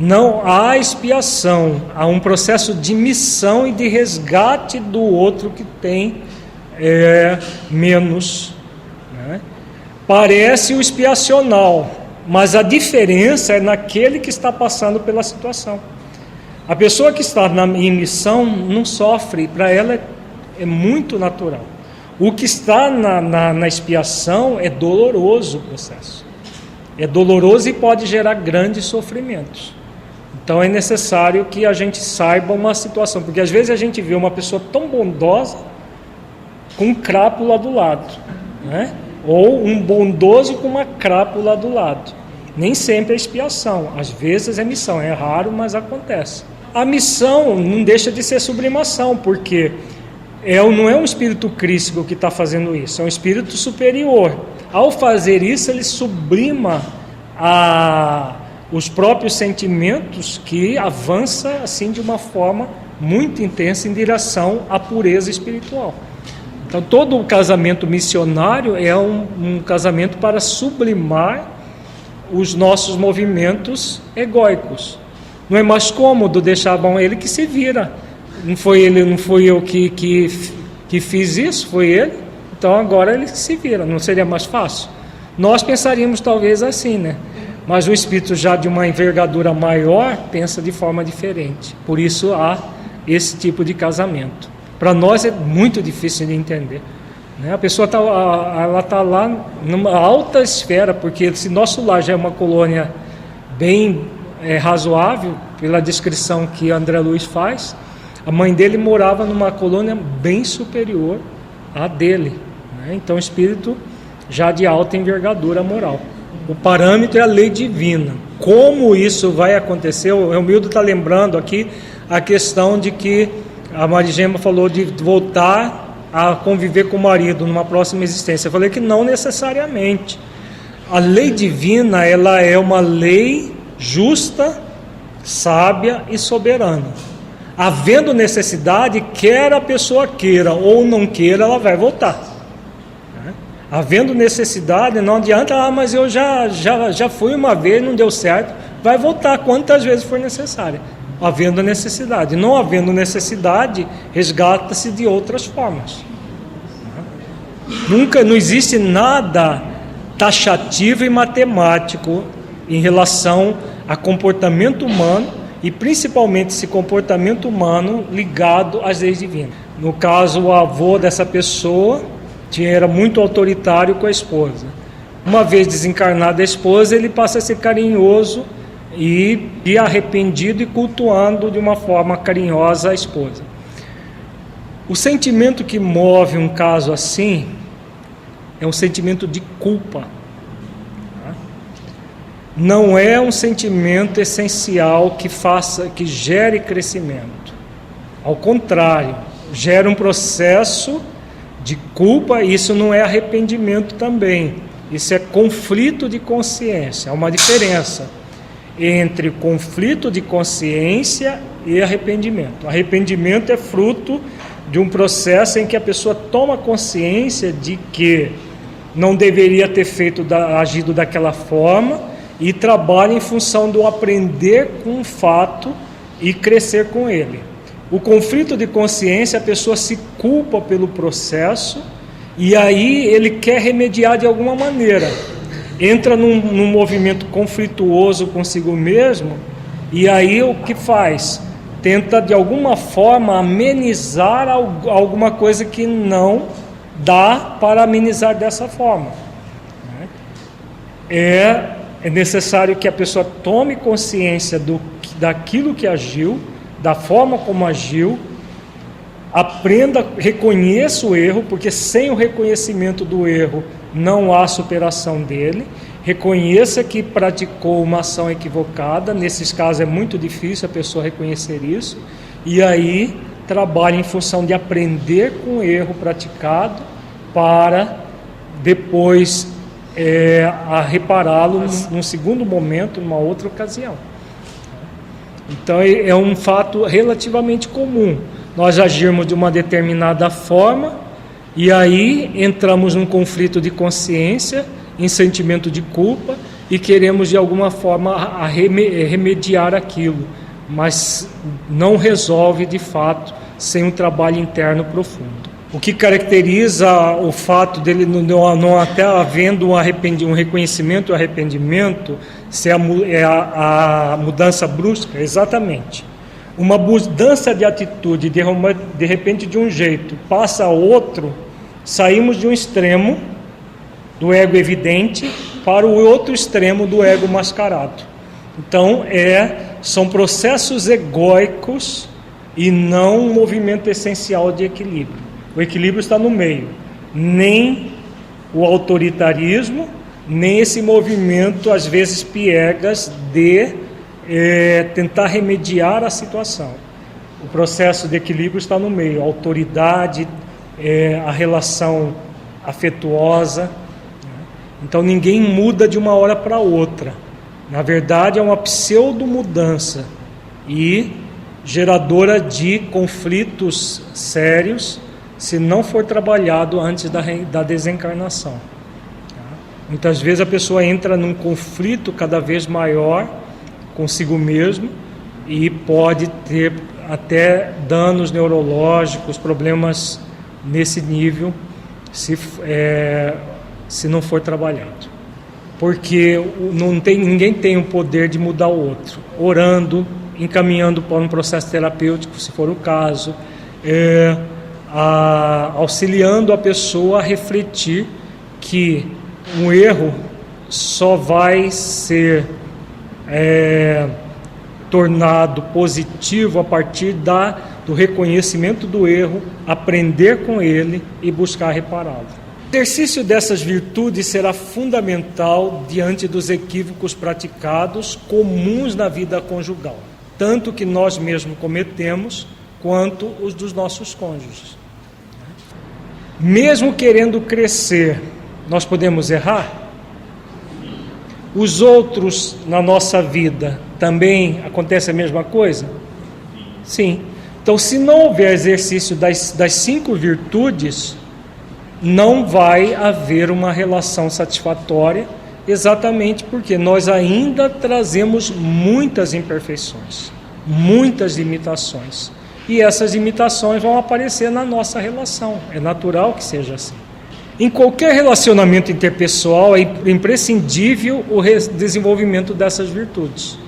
não há expiação, há um processo de missão e de resgate do outro que tem menos, né? Parece o expiacional, mas a diferença é naquele que está passando pela situação. A pessoa que está em missão não sofre, para ela é muito natural. O que está na expiação é doloroso o processo. É doloroso e pode gerar grandes sofrimentos. Então é necessário que a gente saiba uma situação, porque às vezes a gente vê uma pessoa tão bondosa com um crápula do lado, né? Ou um bondoso com uma crápula do lado. Nem sempre é expiação, às vezes é missão, é raro, mas acontece. A missão não deixa de ser sublimação, porque não é um espírito crístico que está fazendo isso, é um espírito superior. Ao fazer isso, ele sublima os próprios sentimentos, que avança assim de uma forma muito intensa em direção à pureza espiritual. Então todo o casamento missionário é um casamento para sublimar os nossos movimentos egóicos. Não é mais cômodo deixar ele que se vira. Não foi eu que fiz isso, foi ele. Então agora ele se vira, não seria mais fácil? Nós pensaríamos talvez assim, né? Mas o espírito já de uma envergadura maior pensa de forma diferente. Por isso há esse tipo de casamento. Para nós é muito difícil de entender, né? A pessoa está lá numa alta esfera, porque se nosso lar já é uma colônia bem razoável, pela descrição que André Luiz faz, a mãe dele morava numa colônia bem superior à dele, né? Então espírito já de alta envergadura moral. O parâmetro é a lei divina. Como isso vai acontecer? O Romildo está lembrando aqui a questão de que a Marigema falou de voltar a conviver com o marido numa próxima existência. Eu falei que não necessariamente. A lei divina, ela é uma lei justa, sábia e soberana. Havendo necessidade, quer a pessoa queira ou não queira, ela vai voltar. Havendo necessidade, não adianta, mas eu já fui uma vez, não deu certo, vai voltar quantas vezes for necessário. Havendo necessidade. Não havendo necessidade, resgata-se de outras formas. Não existe nada taxativo e matemático em relação a comportamento humano, e principalmente esse comportamento humano ligado às leis divinas. No caso, o avô dessa pessoa era muito autoritário com a esposa. Uma vez desencarnada a esposa, ele passa a ser carinhoso e arrependido e cultuando de uma forma carinhosa a esposa. O sentimento que move um caso assim é um sentimento de culpa. Não é um sentimento essencial que gere crescimento. Ao contrário, gera um processo de culpa. Isso não é arrependimento também. Isso é conflito de consciência. Há uma diferença entre conflito de consciência e arrependimento. Arrependimento é fruto de um processo em que a pessoa toma consciência de que não deveria ter agido daquela forma e trabalha em função do aprender com o fato e crescer com ele. O conflito de consciência, a pessoa se culpa pelo processo e aí ele quer remediar de alguma maneira. Entra num movimento conflituoso consigo mesmo, e aí o que faz? Tenta de alguma forma amenizar alguma coisa que não dá para amenizar dessa forma. É necessário que a pessoa tome consciência daquilo que agiu, da forma como agiu, aprenda, reconheça o erro, porque sem o reconhecimento do erro não há superação dele. Reconheça que praticou uma ação equivocada. Nesses casos é muito difícil a pessoa reconhecer isso, e aí trabalha em função de aprender com o erro praticado para depois repará-lo num segundo momento, numa outra ocasião. Então é um fato relativamente comum nós agirmos de uma determinada forma e aí entramos num conflito de consciência, em sentimento de culpa, e queremos de alguma forma remediar aquilo, mas não resolve de fato sem um trabalho interno profundo. O que caracteriza o fato dele não até havendo um reconhecimento e arrependimento, se é a mudança brusca? Exatamente. Uma mudança de atitude, de repente de um jeito, passa a outro, saímos de um extremo do ego evidente para o outro extremo do ego mascarado. Então, são processos egóicos e não um movimento essencial de equilíbrio. O equilíbrio está no meio, nem o autoritarismo, nem esse movimento, às vezes piegas, de tentar remediar a situação. O processo de equilíbrio está no meio, a autoridade, a relação afetuosa. Então ninguém muda de uma hora para outra. Na verdade é uma pseudo-mudança e geradora de conflitos sérios, se não for trabalhado antes da desencarnação. Muitas vezes a pessoa entra num conflito cada vez maior consigo mesmo e pode ter até danos neurológicos, problemas nesse nível, se não for trabalhado. Porque ninguém tem o poder de mudar o outro. Orando, encaminhando para um processo terapêutico, se for o caso, auxiliando a pessoa a refletir que um erro só vai ser tornado positivo a partir do reconhecimento do erro, aprender com ele e buscar repará-lo. O exercício dessas virtudes será fundamental diante dos equívocos praticados comuns na vida conjugal, tanto que nós mesmos cometemos, quanto os dos nossos cônjuges. Mesmo querendo crescer, nós podemos errar? Os outros na nossa vida também acontece a mesma coisa? Sim. Então, se não houver exercício das 5 virtudes, não vai haver uma relação satisfatória, exatamente porque nós ainda trazemos muitas imperfeições, muitas limitações. E essas limitações vão aparecer na nossa relação. É natural que seja assim. Em qualquer relacionamento interpessoal é imprescindível o desenvolvimento dessas virtudes.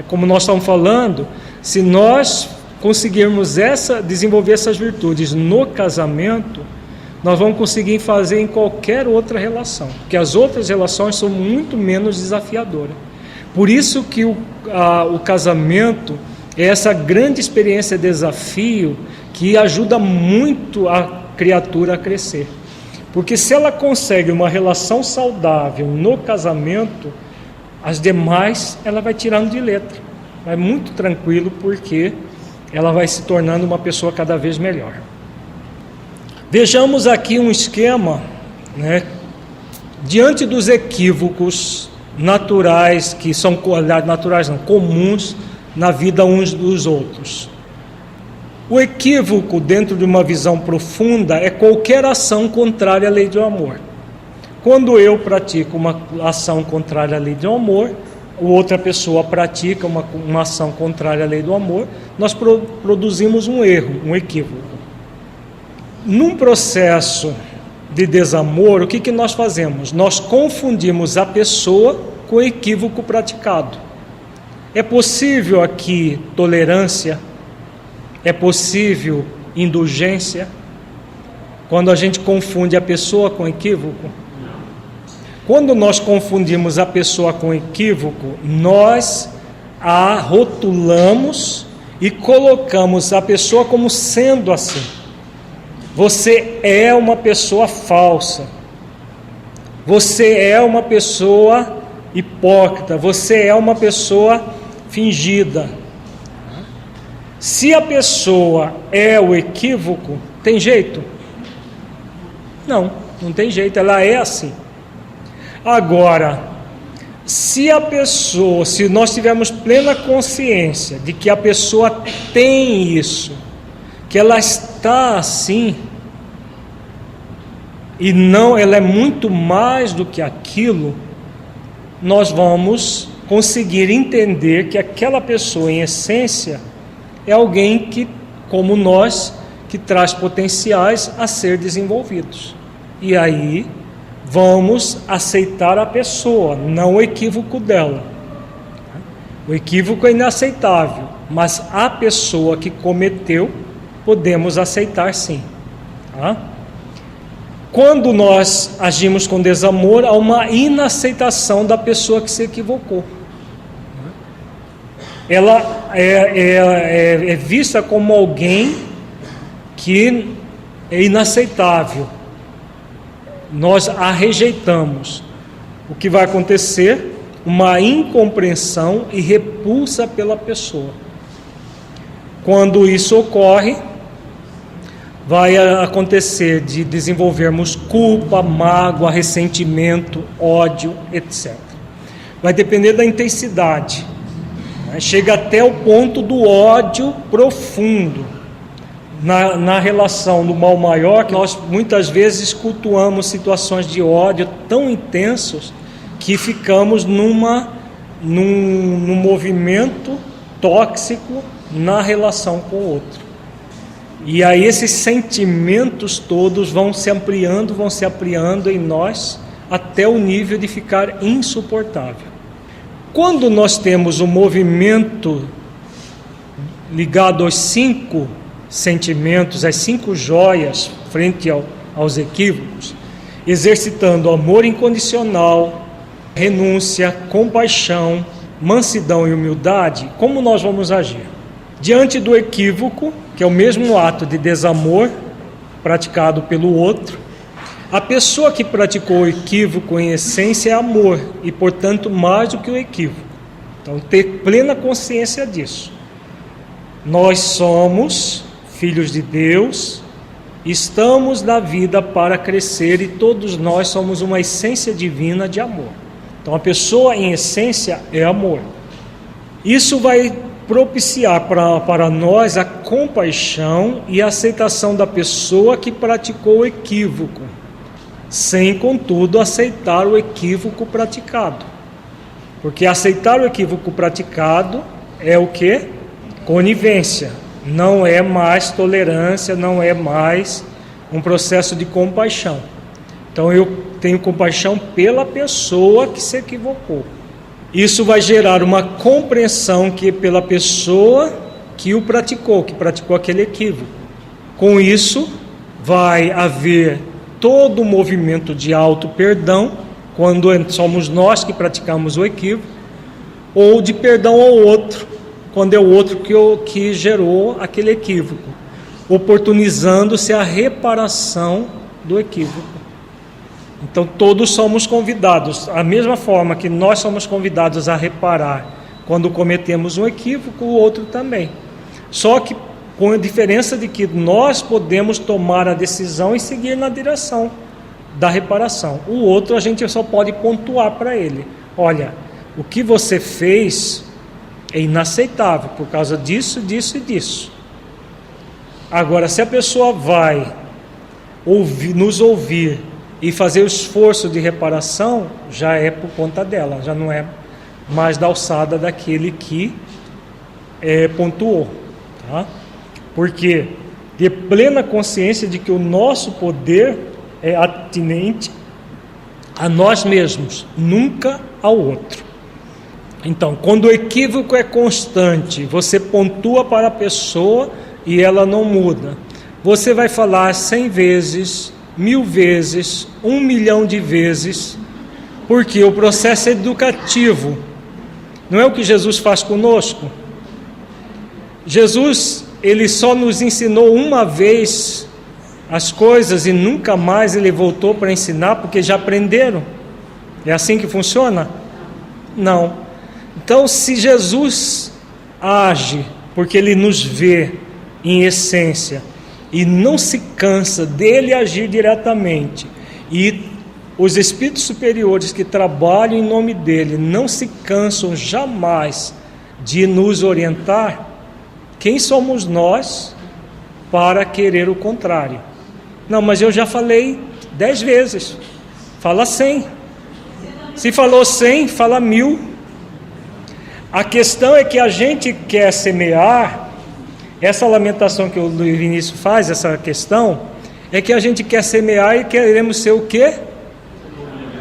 Como nós estamos falando, se nós conseguirmos desenvolver essas virtudes no casamento, nós vamos conseguir fazer em qualquer outra relação, porque as outras relações são muito menos desafiadoras. Por isso que o casamento é essa grande experiência de desafio que ajuda muito a criatura a crescer. Porque se ela consegue uma relação saudável no casamento, as demais ela vai tirando de letra. Vai muito tranquilo, porque ela vai se tornando uma pessoa cada vez melhor. Vejamos aqui um esquema, diante dos equívocos naturais, que são comuns na vida uns dos outros. O equívoco, dentro de uma visão profunda, é qualquer ação contrária à lei do amor. Quando eu pratico uma ação contrária à lei do amor, outra pessoa pratica uma ação contrária à lei do amor, nós produzimos um erro, um equívoco. Num processo de desamor, o que nós fazemos? Nós confundimos a pessoa com o equívoco praticado. É possível aqui tolerância? É possível indulgência? Quando a gente confunde a pessoa com equívoco? Quando nós confundimos a pessoa com equívoco, nós a rotulamos e colocamos a pessoa como sendo assim. Você é uma pessoa falsa. Você é uma pessoa hipócrita. Você é uma pessoa fingida. Se a pessoa é o equívoco, tem jeito? Não tem jeito, ela é assim. Agora, se nós tivermos plena consciência de que a pessoa tem isso, que ela está assim, e não, ela é muito mais do que aquilo, nós vamos conseguir entender que aquela pessoa, em essência, é alguém que, como nós, que traz potenciais a ser desenvolvidos. E aí vamos aceitar a pessoa, não o equívoco dela. O equívoco é inaceitável, mas a pessoa que cometeu, podemos aceitar sim. Tá? Quando nós agimos com desamor, há uma inaceitação da pessoa que se equivocou. Ela é vista como alguém que é inaceitável. Nós a rejeitamos. O que vai acontecer? Uma incompreensão e repulsa pela pessoa. Quando isso ocorre, vai acontecer de desenvolvermos culpa, mágoa, ressentimento, ódio, etc. Vai depender da intensidade. Chega até o ponto do ódio profundo. Na relação do mal maior, que nós muitas vezes cultuamos situações de ódio tão intensos que ficamos num movimento tóxico na relação com o outro. E aí esses sentimentos todos vão se ampliando em nós até o nível de ficar insuportável. Quando nós temos um movimento ligado aos 5 sentimentos, as 5 joias frente aos equívocos, exercitando amor incondicional, renúncia, compaixão, mansidão e humildade, como nós vamos agir? Diante do equívoco, que é o mesmo ato de desamor praticado pelo outro, a pessoa que praticou o equívoco em essência é amor e, portanto, mais do que o equívoco. Então, ter plena consciência disso. Nós somos filhos de Deus, estamos na vida para crescer e todos nós somos uma essência divina de amor. Então, a pessoa em essência é amor. Isso vai propiciar para nós a compaixão e a aceitação da pessoa que praticou o equívoco, sem, contudo, aceitar o equívoco praticado. Porque aceitar o equívoco praticado é o quê? Conivência. Não é mais tolerância, não é mais um processo de compaixão. Então eu tenho compaixão pela pessoa que se equivocou. Isso vai gerar uma compreensão que pela pessoa que o praticou, que praticou aquele equívoco. Com isso, vai haver todo o movimento de auto-perdão, quando somos nós que praticamos o equívoco, ou de perdão ao outro, quando é o outro que gerou aquele equívoco, oportunizando-se a reparação do equívoco. Então todos somos convidados, da mesma forma que nós somos convidados a reparar quando cometemos um equívoco, o outro também. Só que com a diferença de que nós podemos tomar a decisão e seguir na direção da reparação. O outro a gente só pode pontuar para ele: olha, o que você fez é inaceitável por causa disso, disso e disso. Agora, se a pessoa vai nos ouvir e fazer o esforço de reparação, já é por conta dela, já não é mais da alçada daquele que pontuou. Tá? Porque ter plena consciência de que o nosso poder é atinente a nós mesmos, nunca ao outro. Então, quando o equívoco é constante, você pontua para a pessoa e ela não muda. Você vai falar 100 vezes, 1000 vezes, 1 milhão de vezes, porque o processo é educativo. Não é o que Jesus faz conosco? Jesus, ele só nos ensinou uma vez as coisas e nunca mais ele voltou para ensinar, porque já aprenderam. É assim que funciona? Não. Então, se Jesus age porque ele nos vê em essência e não se cansa dele agir diretamente, e os espíritos superiores que trabalham em nome dele não se cansam jamais de nos orientar, quem somos nós para querer o contrário? Não, mas eu já falei 10 vezes, fala 100. Se falou 100, fala 1000. A questão é que a gente quer semear, essa lamentação que o Luiz Vinícius faz, essa questão, é que a gente quer semear e queremos ser o quê?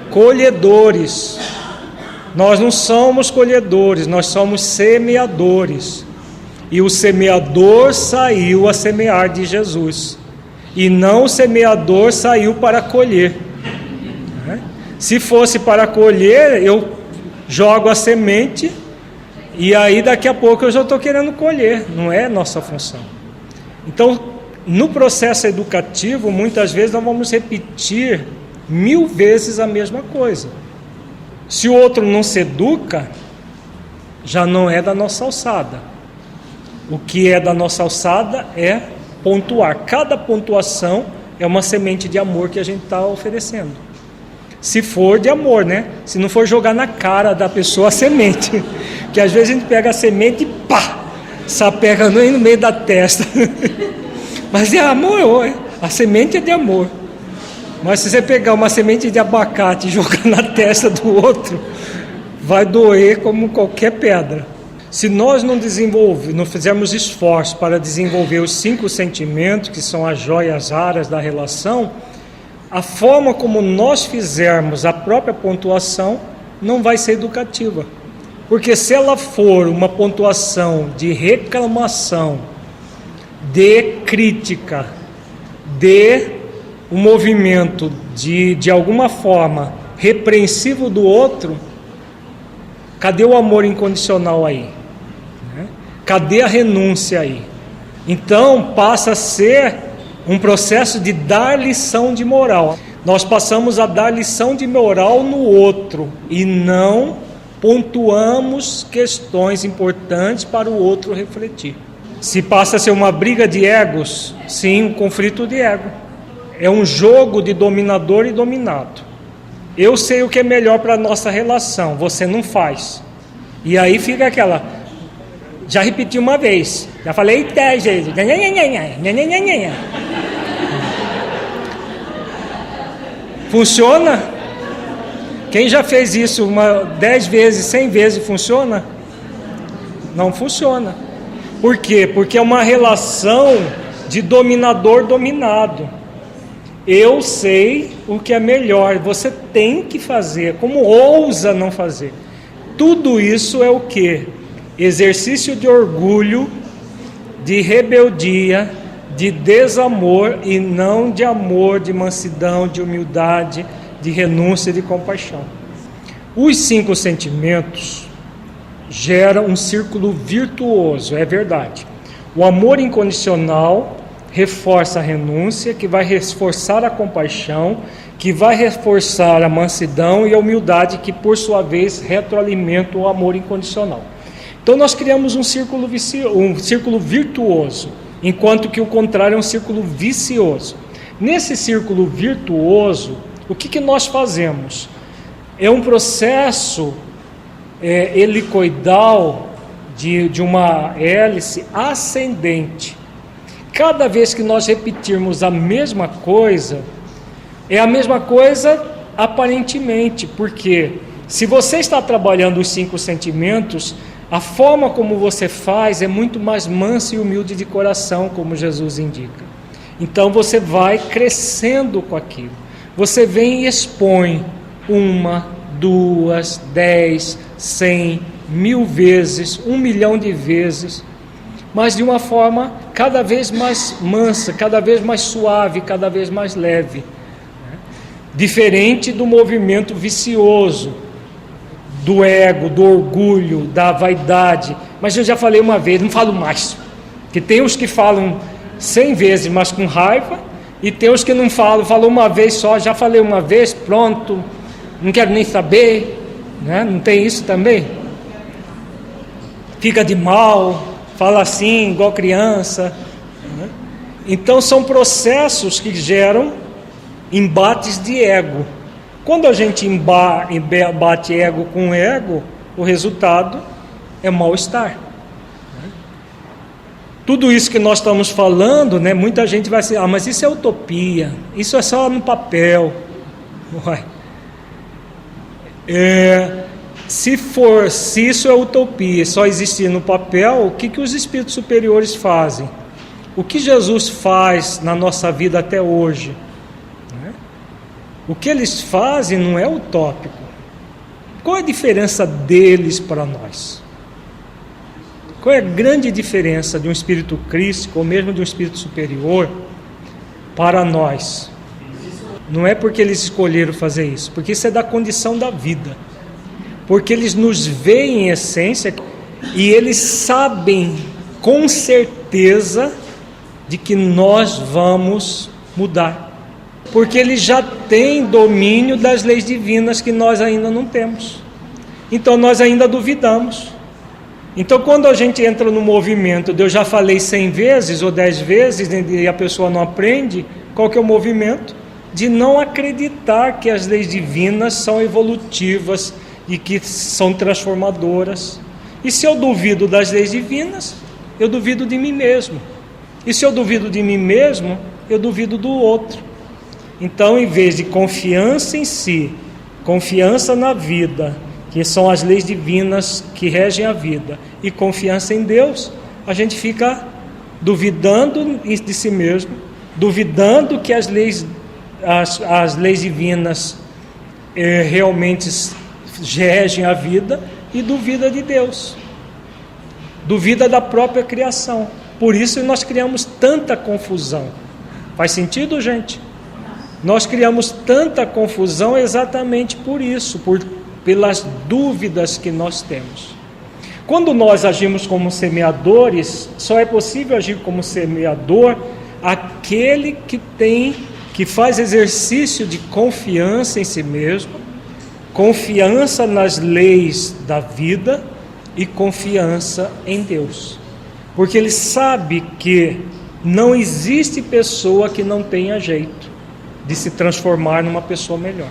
Colhedores. Nós não somos colhedores, nós somos semeadores. E o semeador saiu a semear de Jesus. E não o semeador saiu para colher. Se fosse para colher, eu jogo a semente e aí daqui a pouco eu já estou querendo colher. Não é nossa função. Então, no processo educativo, muitas vezes nós vamos repetir 1000 vezes a mesma coisa. Se o outro não se educa, já não é da nossa alçada. O que é da nossa alçada é pontuar. Cada pontuação é uma semente de amor que a gente está oferecendo. Se for de amor, né? Se não for jogar na cara da pessoa a semente. Que às vezes a gente pega a semente e pá! Sapega no meio da testa. Mas é amor, a semente é de amor. Mas se você pegar uma semente de abacate e jogar na testa do outro, vai doer como qualquer pedra. Se nós não fizermos esforço para desenvolver os 5 sentimentos, que são as joias raras da relação, a forma como nós fizermos a própria pontuação não vai ser educativa. Porque se ela for uma pontuação de reclamação, de crítica, de um movimento de alguma forma repreensivo do outro, cadê o amor incondicional aí? Cadê a renúncia aí? Então passa a ser um processo de dar lição de moral. Nós passamos a dar lição de moral no outro e não pontuamos questões importantes para o outro refletir. Se passa a ser uma briga de egos, sim, um conflito de ego. É um jogo de dominador e dominado. Eu sei o que é melhor para a nossa relação, você não faz. E aí fica aquela... Já repeti uma vez, já falei 10 vezes. Funciona? Quem já fez isso 10 vezes, 100 vezes, funciona? Não funciona. Por quê? Porque é uma relação de dominador-dominado. Eu sei o que é melhor, você tem que fazer, como ousa não fazer. Tudo isso é o quê? Exercício de orgulho, de rebeldia, de desamor e não de amor, de mansidão, de humildade, de renúncia e de compaixão. Os 5 sentimentos geram um círculo virtuoso, é verdade. O amor incondicional reforça a renúncia, que vai reforçar a compaixão, que vai reforçar a mansidão e a humildade, que por sua vez retroalimenta o amor incondicional. Então nós criamos um círculo virtuoso, enquanto que o contrário é um círculo vicioso. Nesse círculo virtuoso, o que nós fazemos? É um processo helicoidal de uma hélice ascendente. Cada vez que nós repetirmos a mesma coisa, é a mesma coisa aparentemente, porque se você está trabalhando os 5 sentimentos, a forma como você faz é muito mais mansa e humilde de coração, como Jesus indica. Então você vai crescendo com aquilo. Você vem e expõe 1, 2, 10, 100, 1000 vezes, 1 milhão de vezes, mas de uma forma cada vez mais mansa, cada vez mais suave, cada vez mais leve. Diferente do movimento vicioso, do ego, do orgulho, da vaidade. Mas eu já falei uma vez, não falo mais. Que tem os que falam 100 vezes, mas com raiva, e tem os que não falam, falou uma vez só, já falei uma vez, pronto, não quero nem saber, né? Não tem isso também? Fica de mal, fala assim, igual criança, né? Então são processos que geram embates de ego. Quando a gente embate ego com ego, o resultado é mal-estar. Tudo isso que nós estamos falando, né, muita gente vai dizer, mas isso é utopia, isso é só no papel. Uai. Se isso é utopia, só existir no papel, o que os espíritos superiores fazem? O que Jesus faz na nossa vida até hoje? O que eles fazem não é utópico. Qual é a diferença deles para nós? Qual é a grande diferença de um espírito crístico ou mesmo de um espírito superior para nós? Não é porque eles escolheram fazer isso, porque isso é da condição da vida. Porque eles nos veem em essência e eles sabem com certeza de que nós vamos mudar. Porque eles já têm domínio das leis divinas que nós ainda não temos. Então nós ainda duvidamos. Então quando a gente entra no movimento de eu já falei 100 vezes ou 10 vezes e a pessoa não aprende, qual que é o movimento? De não acreditar que as leis divinas são evolutivas e que são transformadoras. E se eu duvido das leis divinas, eu duvido de mim mesmo. E se eu duvido de mim mesmo, eu duvido do outro. Então, em vez de confiança em si, confiança na vida, que são as leis divinas que regem a vida, e confiança em Deus, a gente fica duvidando de si mesmo, duvidando que as leis divinas realmente regem a vida, e duvida de Deus, duvida da própria criação. Por isso nós criamos tanta confusão. Faz sentido, gente? Nós criamos tanta confusão exatamente por isso, pelas dúvidas que nós temos. Quando nós agimos como semeadores, só é possível agir como semeador aquele que faz exercício de confiança em si mesmo, confiança nas leis da vida e confiança em Deus. Porque ele sabe que não existe pessoa que não tenha jeito de se transformar numa pessoa melhor.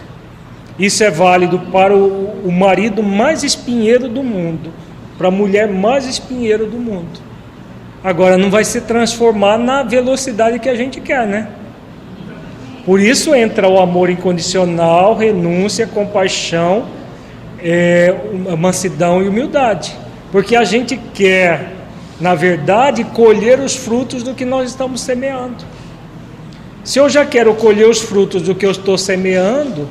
Isso é válido para o marido mais espinheiro do mundo, para a mulher mais espinheira do mundo. Agora, não vai se transformar na velocidade que a gente quer, né? Por isso entra o amor incondicional, renúncia, compaixão, mansidão e humildade. Porque a gente quer, na verdade, colher os frutos do que nós estamos semeando. Se eu já quero colher os frutos do que eu estou semeando,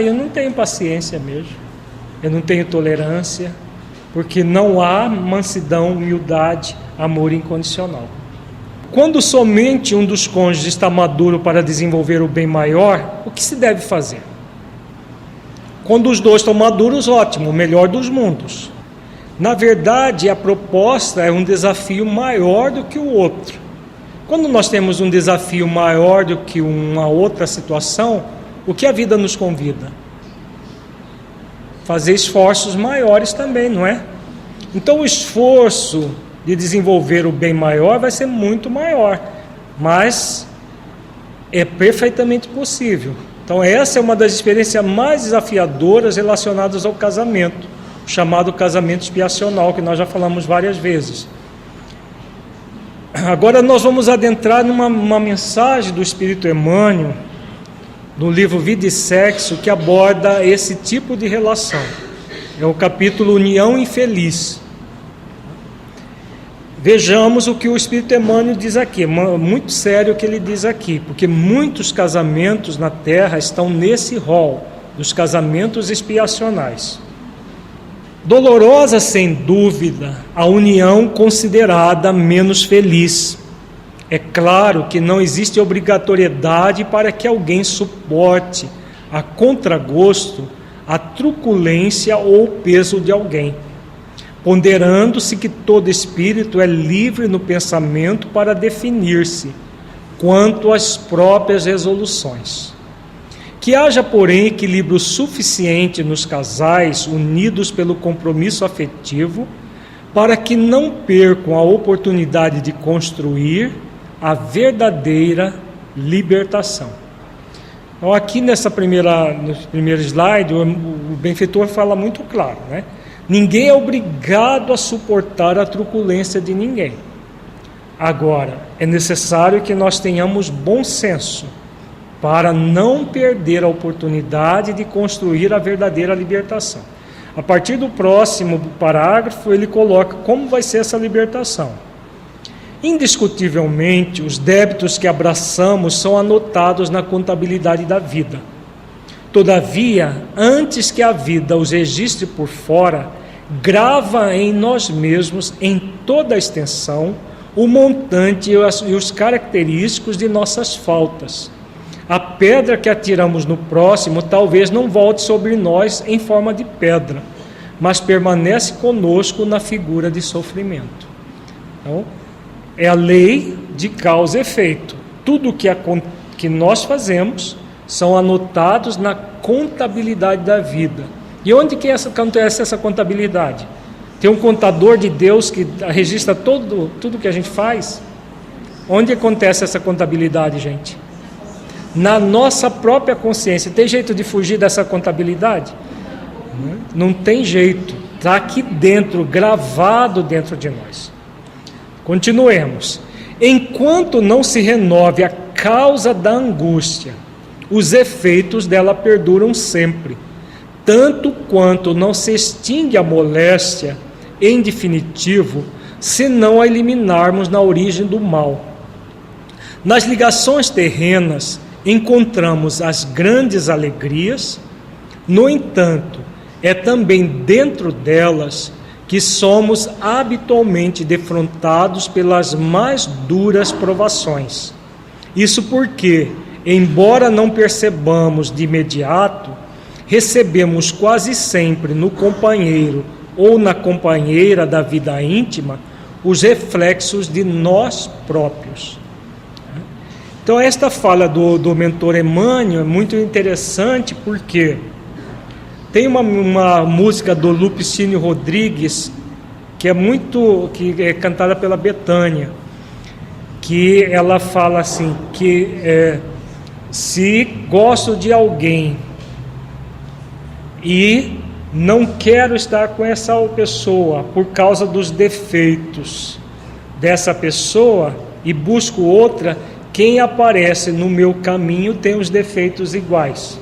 eu não tenho paciência mesmo, eu não tenho tolerância, porque não há mansidão, humildade, amor incondicional. Quando somente um dos cônjuges está maduro para desenvolver o bem maior, o que se deve fazer? Quando os dois estão maduros, ótimo, o melhor dos mundos. Na verdade, a proposta é um desafio maior do que o outro. Quando nós temos um desafio maior do que uma outra situação, o que a vida nos convida? Fazer esforços maiores também, não é? Então o esforço de desenvolver o bem maior vai ser muito maior, mas é perfeitamente possível. Então essa é uma das experiências mais desafiadoras relacionadas ao casamento, o chamado casamento expiacional, que nós já falamos várias vezes. Agora nós vamos adentrar numa mensagem do Espírito Emmanuel, no livro Vida e Sexo, que aborda esse tipo de relação. É o capítulo União Infeliz. Vejamos o que o Espírito Emmanuel diz aqui. É muito sério o que ele diz aqui, porque muitos casamentos na Terra estão nesse rol dos casamentos expiacionais. Dolorosa, sem dúvida, a união considerada menos feliz. É claro que não existe obrigatoriedade para que alguém suporte, a contragosto, a truculência ou o peso de alguém, ponderando-se que todo espírito é livre no pensamento para definir-se quanto às próprias resoluções. Que haja, porém, equilíbrio suficiente nos casais unidos pelo compromisso afetivo para que não percam a oportunidade de construir a verdadeira libertação. Então, aqui no primeiro slide, o benfeitor fala muito claro, né? Ninguém é obrigado a suportar a truculência de ninguém. Agora, é necessário que nós tenhamos bom senso para não perder a oportunidade de construir a verdadeira libertação. A partir do próximo parágrafo, ele coloca como vai ser essa libertação. Indiscutivelmente, os débitos que abraçamos são anotados na contabilidade da vida. Todavia, antes que a vida os registre por fora, grava em nós mesmos, em toda a extensão, o montante e os característicos de nossas faltas. A pedra que atiramos no próximo talvez não volte sobre nós em forma de pedra, mas permanece conosco na figura de sofrimento. Então, é a lei de causa e efeito. Tudo que nós fazemos são anotados na contabilidade da vida. E onde que acontece essa contabilidade? Tem um contador de Deus que registra tudo que a gente faz? Onde acontece essa contabilidade, gente? Na nossa própria consciência. Tem jeito de fugir dessa contabilidade? Não tem jeito. Está aqui dentro, gravado dentro de nós. Continuemos. Enquanto não se renove a causa da angústia, os efeitos dela perduram sempre. Tanto quanto não se extingue a moléstia, em definitivo, se não a eliminarmos na origem do mal. Nas ligações terrenas, encontramos as grandes alegrias, no entanto, é também dentro delas que somos habitualmente defrontados pelas mais duras provações. Isso porque, embora não percebamos de imediato, recebemos quase sempre no companheiro ou na companheira da vida íntima os reflexos de nós próprios. Então esta fala do mentor Emmanuel é muito interessante porque tem uma música do Lupicínio Rodrigues que é cantada pela Betânia, que ela fala assim, que se gosto de alguém e não quero estar com essa pessoa por causa dos defeitos dessa pessoa e busco outra, quem aparece no meu caminho tem os defeitos iguais.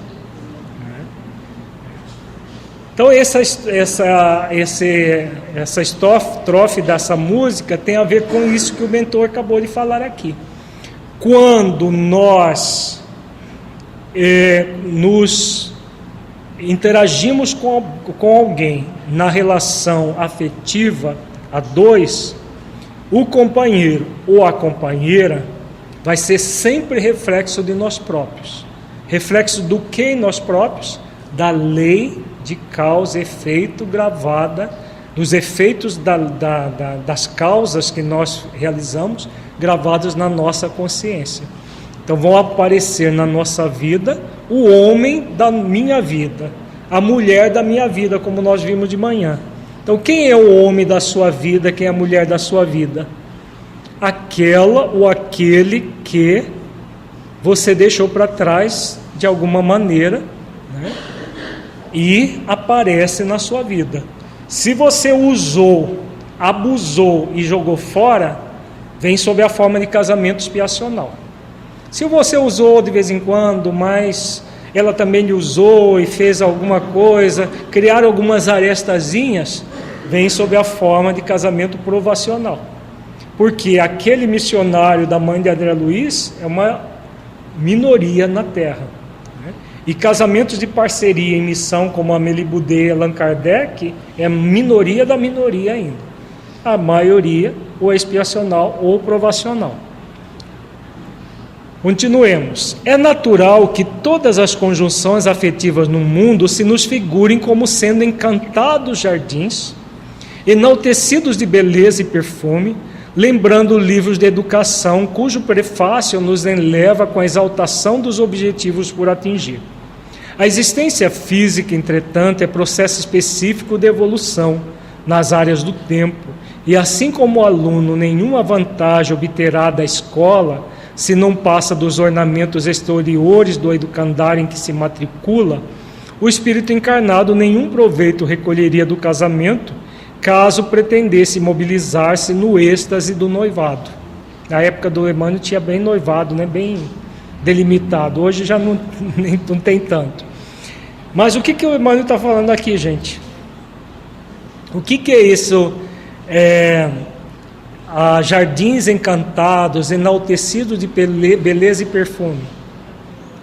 Então essa estrofe dessa música tem a ver com isso que o mentor acabou de falar aqui. Quando nós nos interagimos com alguém na relação afetiva a dois, o companheiro ou a companheira vai ser sempre reflexo de nós próprios. Reflexo do que em nós próprios? Da lei de causa e efeito gravada, dos efeitos das causas que nós realizamos, gravados na nossa consciência. Então vão aparecer na nossa vida o homem da minha vida, a mulher da minha vida, como nós vimos de manhã. Então quem é o homem da sua vida, quem é a mulher da sua vida? Aquela ou aquele que você deixou para trás de alguma maneira, né? E aparece na sua vida. Se você usou, abusou e jogou fora, vem sob a forma de casamento expiacional. Se você usou de vez em quando, mas ela também lhe usou e fez alguma coisa, criaram algumas arestazinhas, vem sob a forma de casamento provacional. Porque aquele missionário da mãe de André Luiz é uma minoria na Terra. E casamentos de parceria em missão, como Amélie Boudet e Allan Kardec, é minoria da minoria ainda. A maioria, ou expiacional ou provacional. Continuemos. É natural que todas as conjunções afetivas no mundo se nos figurem como sendo encantados jardins, enaltecidos de beleza e perfume, lembrando livros de educação, cujo prefácio nos enleva com a exaltação dos objetivos por atingir. A existência física, entretanto, é processo específico de evolução nas áreas do tempo, e assim como o aluno nenhuma vantagem obterá da escola, se não passa dos ornamentos exteriores do educandário em que se matricula, o espírito encarnado nenhum proveito recolheria do casamento, caso pretendesse mobilizar-se no êxtase do noivado. Na época do Emmanuel tinha bem noivado, né? Bem delimitado. Hoje já não tem tanto. Mas o que o Emmanuel está falando aqui, gente? O que é isso? Jardins encantados, enaltecidos de beleza e perfume.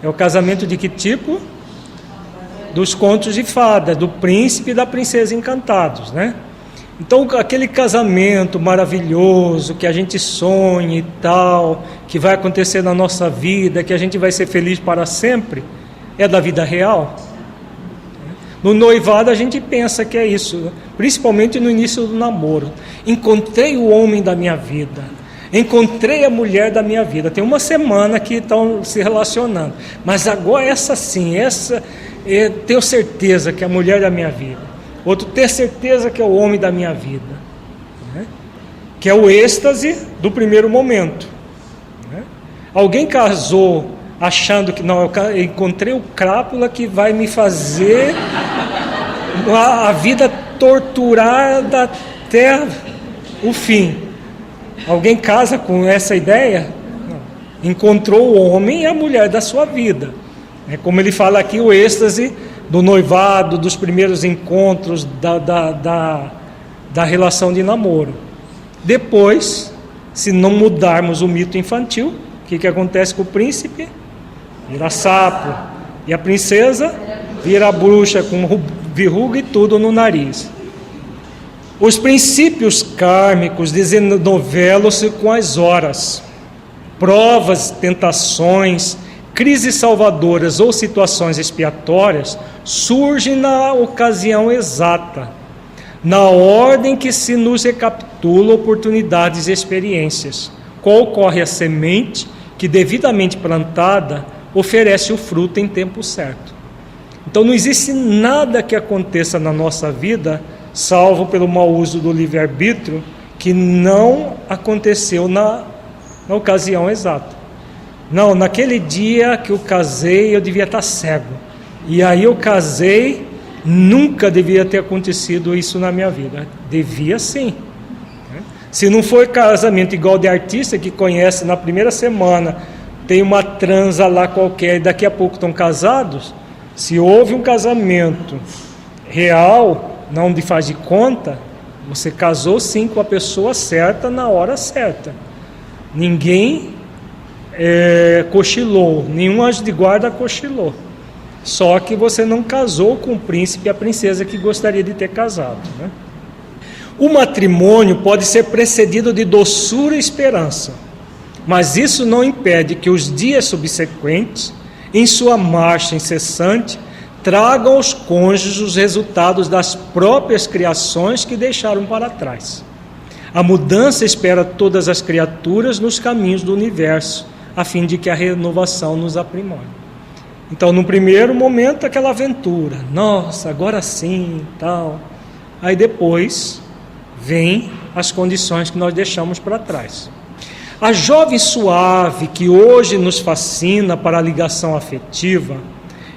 É o casamento de que tipo? Dos contos de fada, do príncipe e da princesa encantados, né? Então, aquele casamento maravilhoso que a gente sonha e tal, que vai acontecer na nossa vida, que a gente vai ser feliz para sempre, é da vida real. No noivado a gente pensa que é isso, né? Principalmente no início do namoro. Encontrei o homem da minha vida, encontrei a mulher da minha vida. Tem uma semana que estão se relacionando, mas agora essa sim, tenho certeza que é a mulher da minha vida. Outro, ter certeza que é o homem da minha vida, né? Que é o êxtase do primeiro momento, né? Alguém casou achando que não, eu encontrei o crápula que vai me fazer a vida torturada até o fim. Alguém casa com essa ideia? Não. Encontrou o homem e a mulher da sua vida. É como ele fala aqui, o êxtase do noivado, dos primeiros encontros, da relação de namoro. Depois, se não mudarmos o mito infantil, o que acontece com o príncipe? Vira sapo. E a princesa vira bruxa com verruga e tudo no nariz. Os princípios kármicos desenovelam-se com as horas. Provas, tentações, crises salvadoras ou situações expiatórias surgem na ocasião exata, na ordem que se nos recapitula oportunidades e experiências, qual ocorre a semente que, devidamente plantada, oferece o fruto em tempo certo. Então não existe nada que aconteça na nossa vida, salvo pelo mau uso do livre-arbítrio, que não aconteceu na ocasião exata. Não, naquele dia que eu casei, eu devia estar cego. E aí eu casei, nunca devia ter acontecido isso na minha vida. Devia sim. Se não for casamento igual de artista, que conhece na primeira semana, tem uma transa lá qualquer, e daqui a pouco estão casados. Se houve um casamento real, não de faz de conta, você casou sim com a pessoa certa, na hora certa. Ninguém cochilou, nenhum anjo de guarda cochilou. Só que você não casou com o príncipe e a princesa que gostaria de ter casado, né? O matrimônio pode ser precedido de doçura e esperança, mas isso não impede que os dias subsequentes, em sua marcha incessante, tragam aos cônjuges os resultados das próprias criações que deixaram para trás. A mudança espera todas as criaturas nos caminhos do universo, a fim de que a renovação nos aprimore. Então, no primeiro momento, aquela aventura, nossa, agora sim, tal. Aí depois vem as condições que nós deixamos para trás. A jovem suave que hoje nos fascina para a ligação afetiva,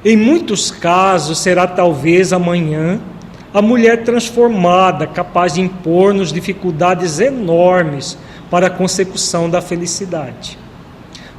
em muitos casos será talvez amanhã a mulher transformada, capaz de impor-nos dificuldades enormes para a consecução da felicidade.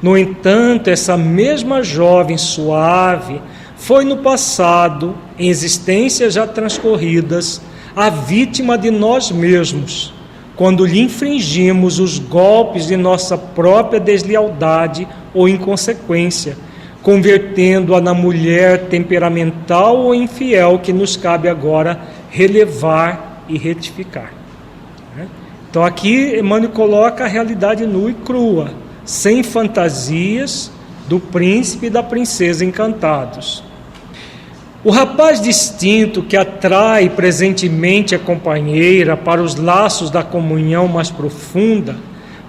No entanto, essa mesma jovem suave foi no passado, em existências já transcorridas, a vítima de nós mesmos, quando lhe infringimos os golpes de nossa própria deslealdade ou inconsequência, convertendo-a na mulher temperamental ou infiel que nos cabe agora relevar e retificar. Então aqui Emmanuel coloca a realidade nua e crua, sem fantasias, do príncipe e da princesa encantados. O rapaz distinto que atrai presentemente a companheira para os laços da comunhão mais profunda,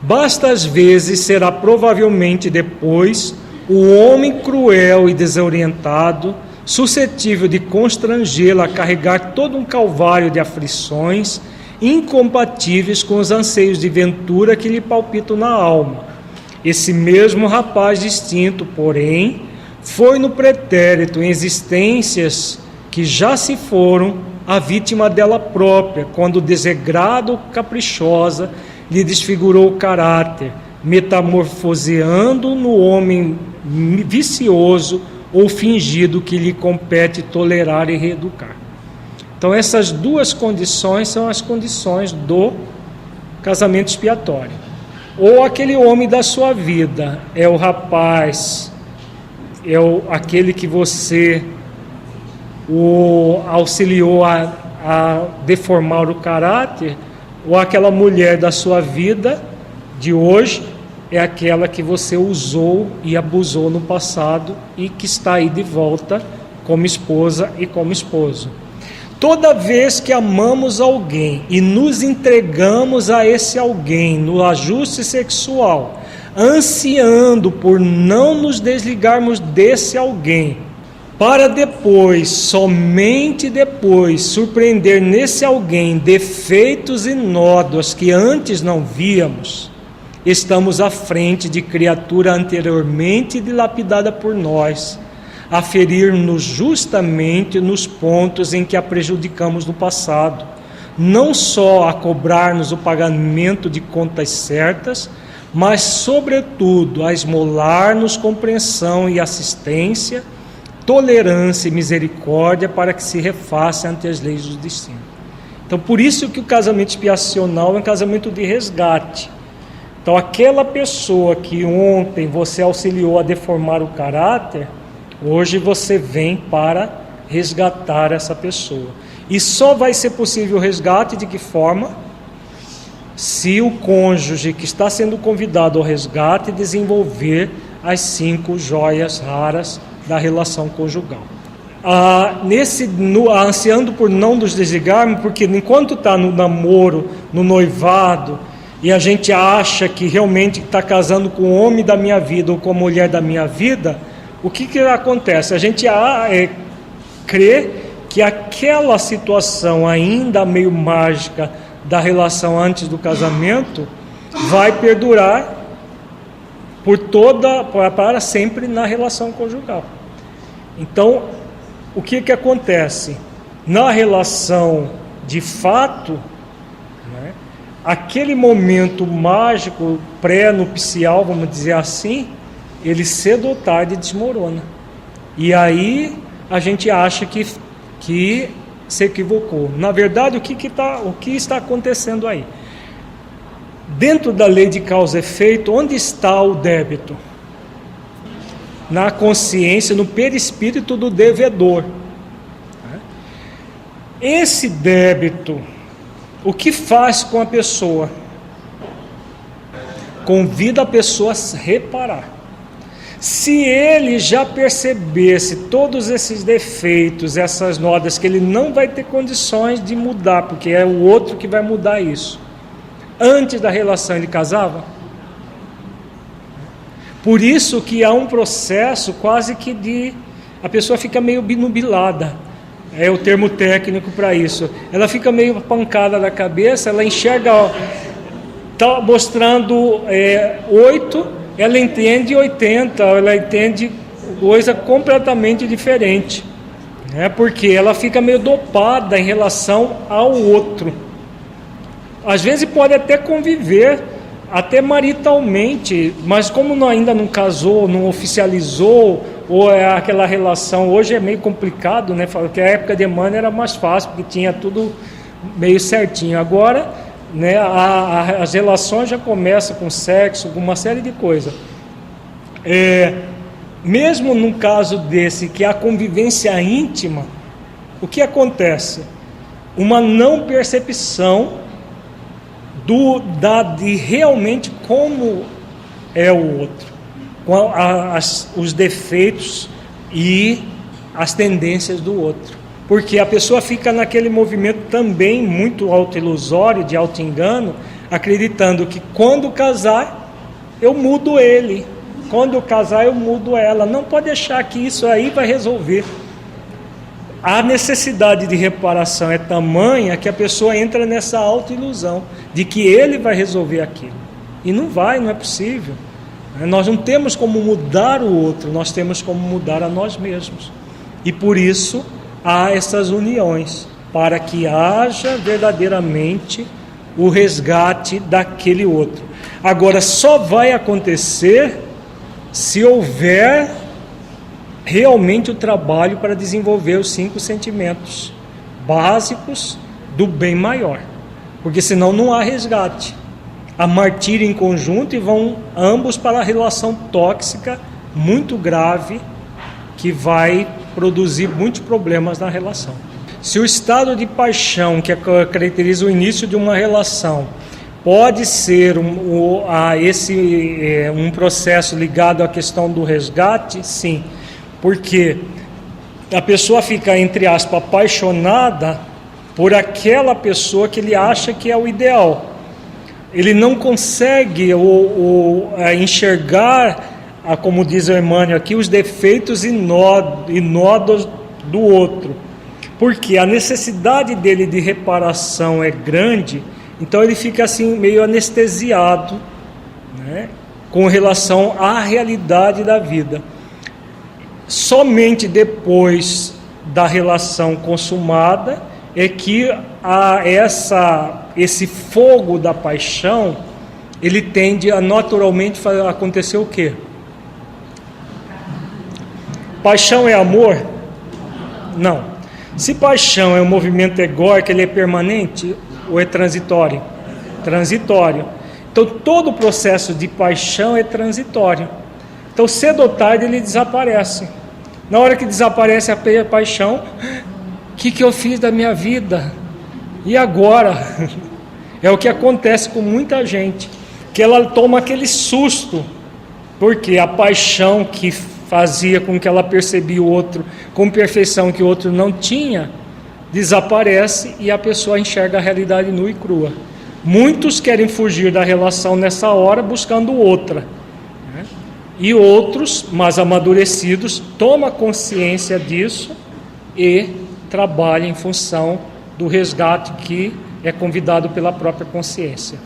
basta às vezes será provavelmente depois o homem cruel e desorientado, suscetível de constrangê-la a carregar todo um calvário de aflições incompatíveis com os anseios de ventura que lhe palpitam na alma. Esse mesmo rapaz distinto, porém, foi no pretérito, em existências que já se foram, a vítima dela própria, quando desregrada ou caprichosa lhe desfigurou o caráter, metamorfoseando no homem vicioso ou fingido que lhe compete tolerar e reeducar. Então essas duas condições são as condições do casamento expiatório. Ou aquele homem da sua vida é o rapaz, aquele que você o auxiliou a deformar o caráter, ou aquela mulher da sua vida de hoje é aquela que você usou e abusou no passado e que está aí de volta como esposa e como esposo. Toda vez que amamos alguém e nos entregamos a esse alguém no ajuste sexual, ansiando por não nos desligarmos desse alguém, para depois, somente depois, surpreender nesse alguém defeitos e nódoas que antes não víamos, estamos à frente de criatura anteriormente dilapidada por nós, a ferir-nos justamente nos pontos em que a prejudicamos no passado, não só a cobrar-nos o pagamento de contas certas, mas, sobretudo, a esmolar-nos compreensão e assistência, tolerância e misericórdia para que se refaça ante as leis do destino. Então, por isso que o casamento expiacional é um casamento de resgate. Então, aquela pessoa que ontem você auxiliou a deformar o caráter, hoje você vem para resgatar essa pessoa. E só vai ser possível o resgate de que forma? Se o cônjuge que está sendo convidado ao resgate desenvolver as 5 joias raras da relação conjugal. Ansiando por não nos desligarmos, porque enquanto está no namoro, no noivado, e a gente acha que realmente está casando com o homem da minha vida ou com a mulher da minha vida, o que acontece? A gente crê que aquela situação ainda meio mágica da relação antes do casamento vai perdurar para sempre na relação conjugal. Então, o que acontece? Na relação de fato, né, aquele momento mágico pré-nupcial, vamos dizer assim, ele cedo ou tarde desmorona. E aí a gente acha que se equivocou. Na verdade, o que está acontecendo aí? Dentro da lei de causa e efeito, onde está o débito? Na consciência, no perispírito do devedor. Esse débito, o que faz com a pessoa? Convida a pessoa a reparar. Se ele já percebesse todos esses defeitos, essas nódoas, que ele não vai ter condições de mudar, porque é o outro que vai mudar isso. Antes da relação ele casava? Por isso que há um processo quase que a pessoa fica meio binubilada, é o termo técnico para isso. Ela fica meio pancada da cabeça, ela enxerga, está mostrando 8, ela entende 80, ela entende coisa completamente diferente, né? Porque ela fica meio dopada em relação ao outro. Às vezes pode até conviver, até maritalmente, mas como ainda não casou, não oficializou, ou aquela relação, hoje é meio complicado, né? Porque a época de Emmanuel era mais fácil, porque tinha tudo meio certinho. Agora, né, as relações já começam com sexo, com uma série de coisas. Mesmo num caso desse, que é a convivência íntima, o que acontece? Uma não percepção de realmente como é o outro, com os defeitos e as tendências do outro. Porque a pessoa fica naquele movimento também muito autoilusório, de auto-engano, acreditando que quando casar, eu mudo ele. Quando eu casar, eu mudo ela. Não pode deixar que isso aí vai resolver. A necessidade de reparação é tamanha que a pessoa entra nessa autoilusão de que ele vai resolver aquilo. E não vai, não é possível. Nós não temos como mudar o outro, nós temos como mudar a nós mesmos. E por isso há essas uniões, para que haja verdadeiramente o resgate daquele outro. Agora, só vai acontecer se houver realmente o trabalho para desenvolver os 5 sentimentos básicos do bem maior, porque senão não há resgate. Há martírio em conjunto e vão ambos para a relação tóxica muito grave, que vai produzir muitos problemas na relação. Se o estado de paixão que caracteriza o início de uma relação pode ser um processo ligado à questão do resgate, sim, porque a pessoa fica, entre aspas, apaixonada por aquela pessoa que ele acha que é o ideal. Ele não consegue enxergar, como diz o Emmanuel aqui, os defeitos e nódos do outro. Porque a necessidade dele de reparação é grande, então ele fica assim meio anestesiado, né, com relação à realidade da vida. Somente depois da relação consumada é que esse fogo da paixão, ele tende a naturalmente acontecer o quê? Paixão é amor? Não. Se paixão é um movimento egóico, ele é permanente ou é transitório? Transitório. Então todo o processo de paixão é transitório. Então cedo ou tarde ele desaparece. Na hora que desaparece a paixão, o que eu fiz da minha vida? E agora? É o que acontece com muita gente, que ela toma aquele susto, porque a paixão que fazia com que ela percebia o outro com perfeição que o outro não tinha, desaparece e a pessoa enxerga a realidade nua e crua. Muitos querem fugir da relação nessa hora buscando outra, né? E outros, mais amadurecidos, tomam consciência disso e trabalham em função do resgate que é convidado pela própria consciência.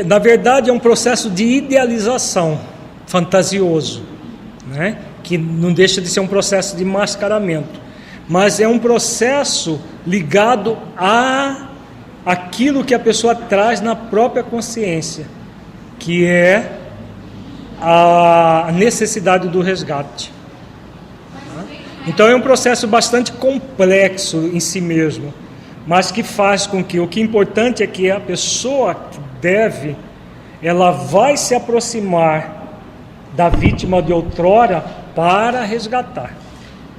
Na verdade, é um processo de idealização fantasioso, né? Que não deixa de ser um processo de mascaramento, mas é um processo ligado a aquilo que a pessoa traz na própria consciência, que é a necessidade do resgate. Então é um processo bastante complexo em si mesmo, mas que faz com que o que é importante é que a pessoa que ela vai se aproximar da vítima de outrora para resgatar.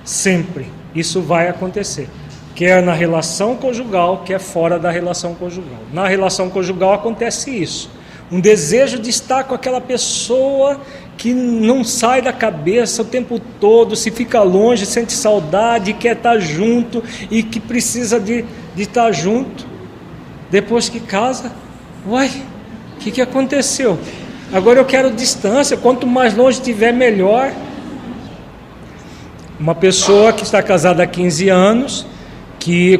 Sempre isso vai acontecer, quer na relação conjugal, quer fora da relação conjugal. Na relação conjugal acontece isso, um desejo de estar com aquela pessoa que não sai da cabeça o tempo todo, se fica longe, sente saudade, quer estar junto e que precisa de estar junto. Depois que casa, uai, o que aconteceu? Agora eu quero distância, quanto mais longe estiver, melhor. Uma pessoa que está casada há 15 anos,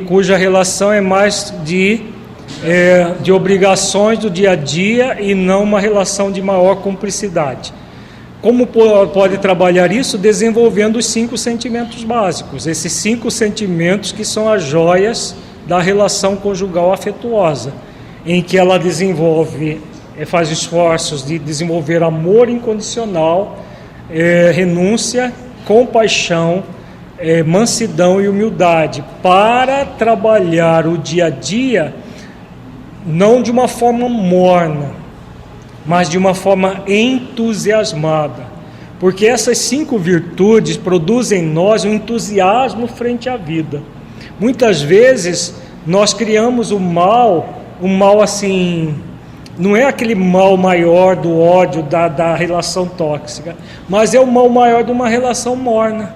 cuja relação é mais de obrigações do dia a dia e não uma relação de maior cumplicidade. Como pode trabalhar isso? Desenvolvendo os 5 sentimentos básicos, esses 5 sentimentos que são as joias da relação conjugal afetuosa, em que ela faz esforços de desenvolver amor incondicional, renúncia, compaixão, mansidão e humildade, para trabalhar o dia a dia não de uma forma morna, mas de uma forma entusiasmada, porque essas 5 virtudes produzem em nós um entusiasmo frente à vida. Muitas vezes nós criamos o mal assim, não é aquele mal maior do ódio, da relação tóxica, mas é o mal maior de uma relação morna.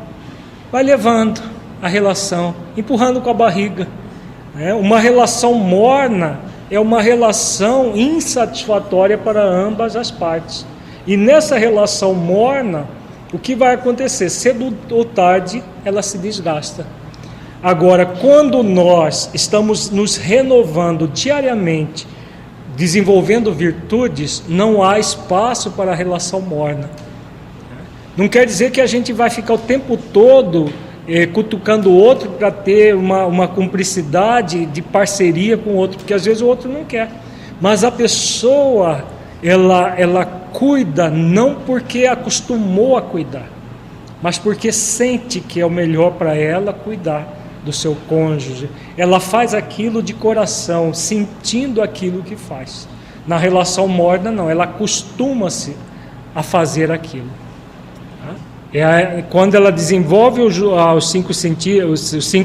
Vai levando a relação, empurrando com a barriga. Uma relação morna é uma relação insatisfatória para ambas as partes. E nessa relação morna, o que vai acontecer? Cedo ou tarde, ela se desgasta. Agora, quando nós estamos nos renovando diariamente, desenvolvendo virtudes, não há espaço para a relação morna. Não quer dizer que a gente vai ficar o tempo todo cutucando o outro para ter uma cumplicidade de parceria com o outro, porque às vezes o outro não quer. Mas a pessoa ela cuida não porque acostumou a cuidar, mas porque sente que é o melhor para ela cuidar do seu cônjuge. Ela faz aquilo de coração, sentindo aquilo que faz. Na relação morna, não, ela acostuma-se a fazer aquilo. Quando ela desenvolve os cinco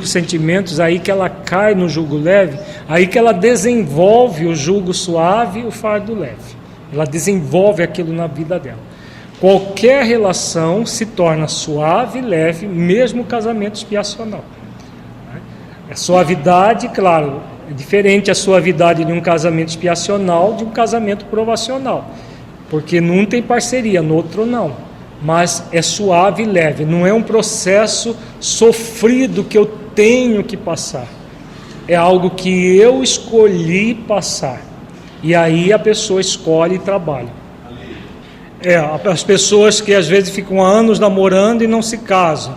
sentimentos, aí que ela cai no jugo leve, aí que ela desenvolve o jugo suave e o fardo leve. Ela desenvolve aquilo na vida dela. Qualquer relação se torna suave e leve, mesmo o casamento expiacional. A suavidade, claro, é diferente a suavidade de um casamento expiacional de um casamento provacional, porque num tem parceria, no outro não. Mas é suave e leve, não é um processo sofrido que eu tenho que passar. É algo que eu escolhi passar. E aí a pessoa escolhe e trabalha. As pessoas que às vezes ficam anos namorando e não se casam.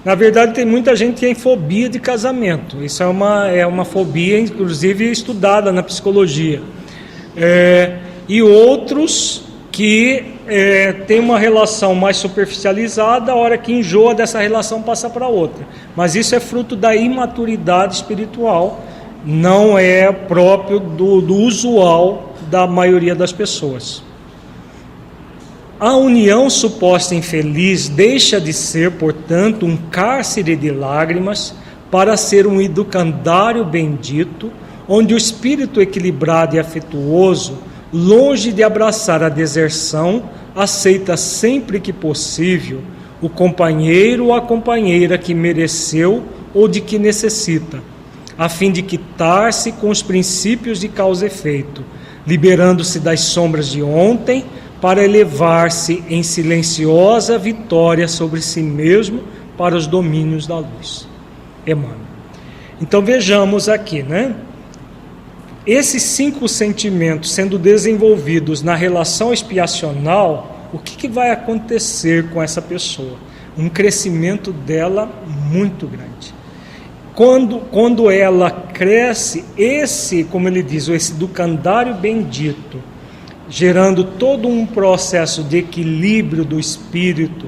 Na verdade, tem muita gente que tem fobia de casamento. Isso é uma fobia, inclusive, estudada na psicologia. E outros que tem uma relação mais superficializada, a hora que enjoa dessa relação passa para outra. Mas isso é fruto da imaturidade espiritual, não é próprio do usual da maioria das pessoas. A união suposta infeliz deixa de ser, portanto, um cárcere de lágrimas para ser um educandário bendito, onde o espírito equilibrado e afetuoso, longe de abraçar a deserção, aceita sempre que possível o companheiro ou a companheira que mereceu ou de que necessita, a fim de quitar-se com os princípios de causa e efeito, liberando-se das sombras de ontem para elevar-se em silenciosa vitória sobre si mesmo para os domínios da luz. Emmanuel. Então vejamos aqui, né? Esses 5 sentimentos sendo desenvolvidos na relação expiacional, o que vai acontecer com essa pessoa? Um crescimento dela muito grande. Quando ela cresce, como ele diz, esse educandário bendito, gerando todo um processo de equilíbrio do espírito,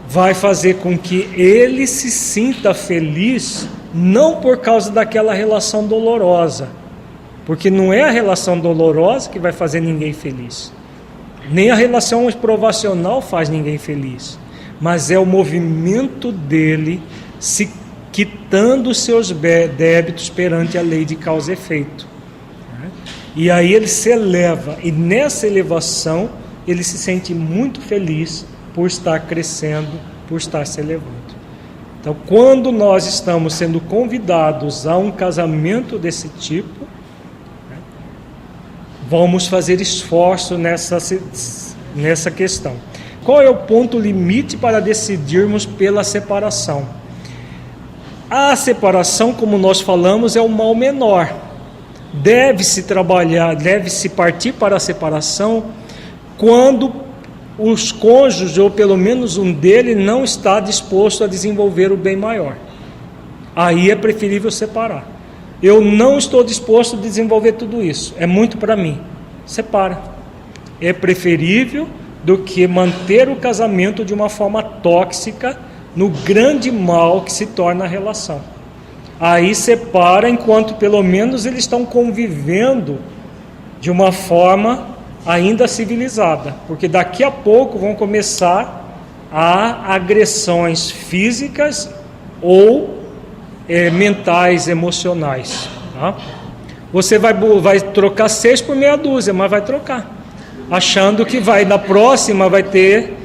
vai fazer com que ele se sinta feliz, não por causa daquela relação dolorosa, porque não é a relação dolorosa que vai fazer ninguém feliz, nem a relação provacional faz ninguém feliz, mas é o movimento dele se quitando os seus débitos perante a lei de causa e efeito. E aí ele se eleva, e nessa elevação ele se sente muito feliz por estar crescendo, por estar se elevando. Então, quando nós estamos sendo convidados a um casamento desse tipo, vamos fazer esforço nessa questão. Qual é o ponto limite para decidirmos pela separação? A separação, como nós falamos, é o mal menor. Deve-se trabalhar, deve-se partir para a separação quando os cônjuges, ou pelo menos um deles, não está disposto a desenvolver o bem maior. Aí é preferível separar. Eu não estou disposto a desenvolver tudo isso, é muito para mim. Separa. É preferível do que manter o casamento de uma forma tóxica no grande mal que se torna a relação. Aí separa enquanto pelo menos eles estão convivendo de uma forma ainda civilizada, porque daqui a pouco vão começar a agressões físicas ou mentais, emocionais. Tá? Você vai trocar 6 por meia dúzia, mas vai trocar, achando que na próxima vai ter,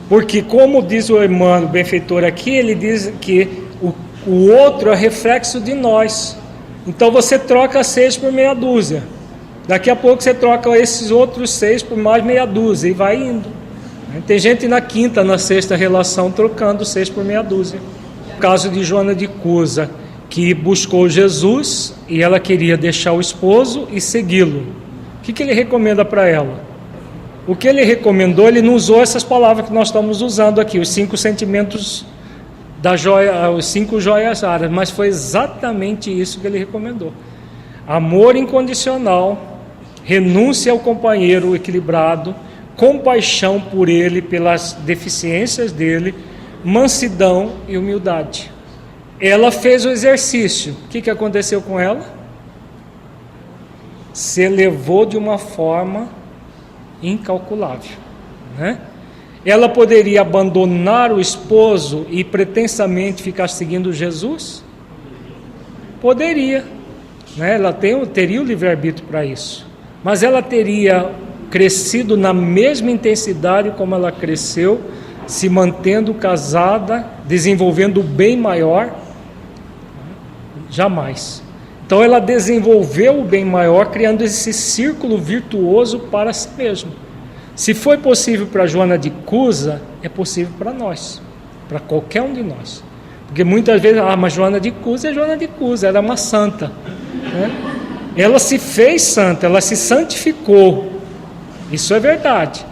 porque como diz o irmão benfeitor aqui, ele diz que o outro é reflexo de nós. Então você troca 6 por meia dúzia. Daqui a pouco você troca esses outros 6 por mais meia dúzia e vai indo. Tem gente na 5ª, na 6ª relação trocando 6 por meia dúzia. O caso de Joana de Cusa, que buscou Jesus e ela queria deixar o esposo e segui-lo. O que ele recomenda para ela? O que ele recomendou, ele não usou essas palavras que nós estamos usando aqui, os 5 sentimentos da joia, os 5 joias raras, mas foi exatamente isso que ele recomendou: amor incondicional, renúncia ao companheiro equilibrado, compaixão por ele, pelas deficiências dele, mansidão e humildade. Ela fez o exercício. O que aconteceu com ela? Se elevou de uma forma incalculável, né? Ela poderia abandonar o esposo e pretensamente ficar seguindo Jesus? Poderia, né? Ela teria o livre-arbítrio para isso, mas ela teria crescido na mesma intensidade como ela cresceu, se mantendo casada, desenvolvendo o bem maior? Jamais. Então ela desenvolveu o bem maior, criando esse círculo virtuoso para si mesma. Se foi possível para Joana de Cusa, é possível para nós, para qualquer um de nós. Porque muitas vezes, mas Joana de Cusa é Joana de Cusa, ela é uma santa, né? Ela se fez santa, ela se santificou, isso é verdade,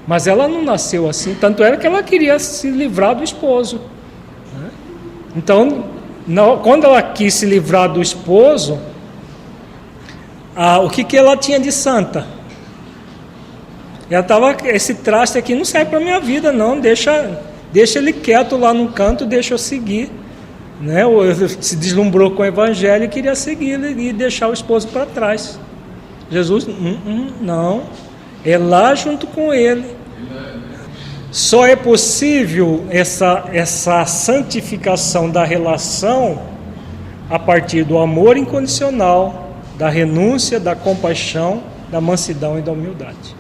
mas ela não nasceu assim, tanto era que ela queria se livrar do esposo, né? Então, quando ela quis se livrar do esposo, o que ela tinha de santa? Ela estava, esse traste aqui não serve para a minha vida não, deixa ele quieto lá no canto, deixa eu seguir, né? Se deslumbrou com o evangelho e queria seguir e deixar o esposo para trás. Jesus, não, é lá junto com ele. Só é possível essa santificação da relação a partir do amor incondicional, da renúncia, da compaixão, da mansidão e da humildade.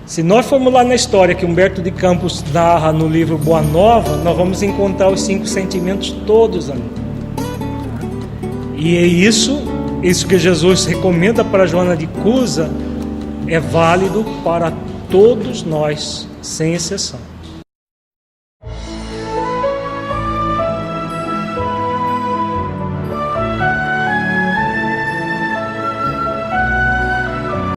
Se nós formos lá na história que Humberto de Campos narra no livro Boa Nova, nós vamos encontrar os 5 sentimentos todos ali. E é isso que Jesus recomenda para Joana de Cusa, é válido para todos nós, sem exceção.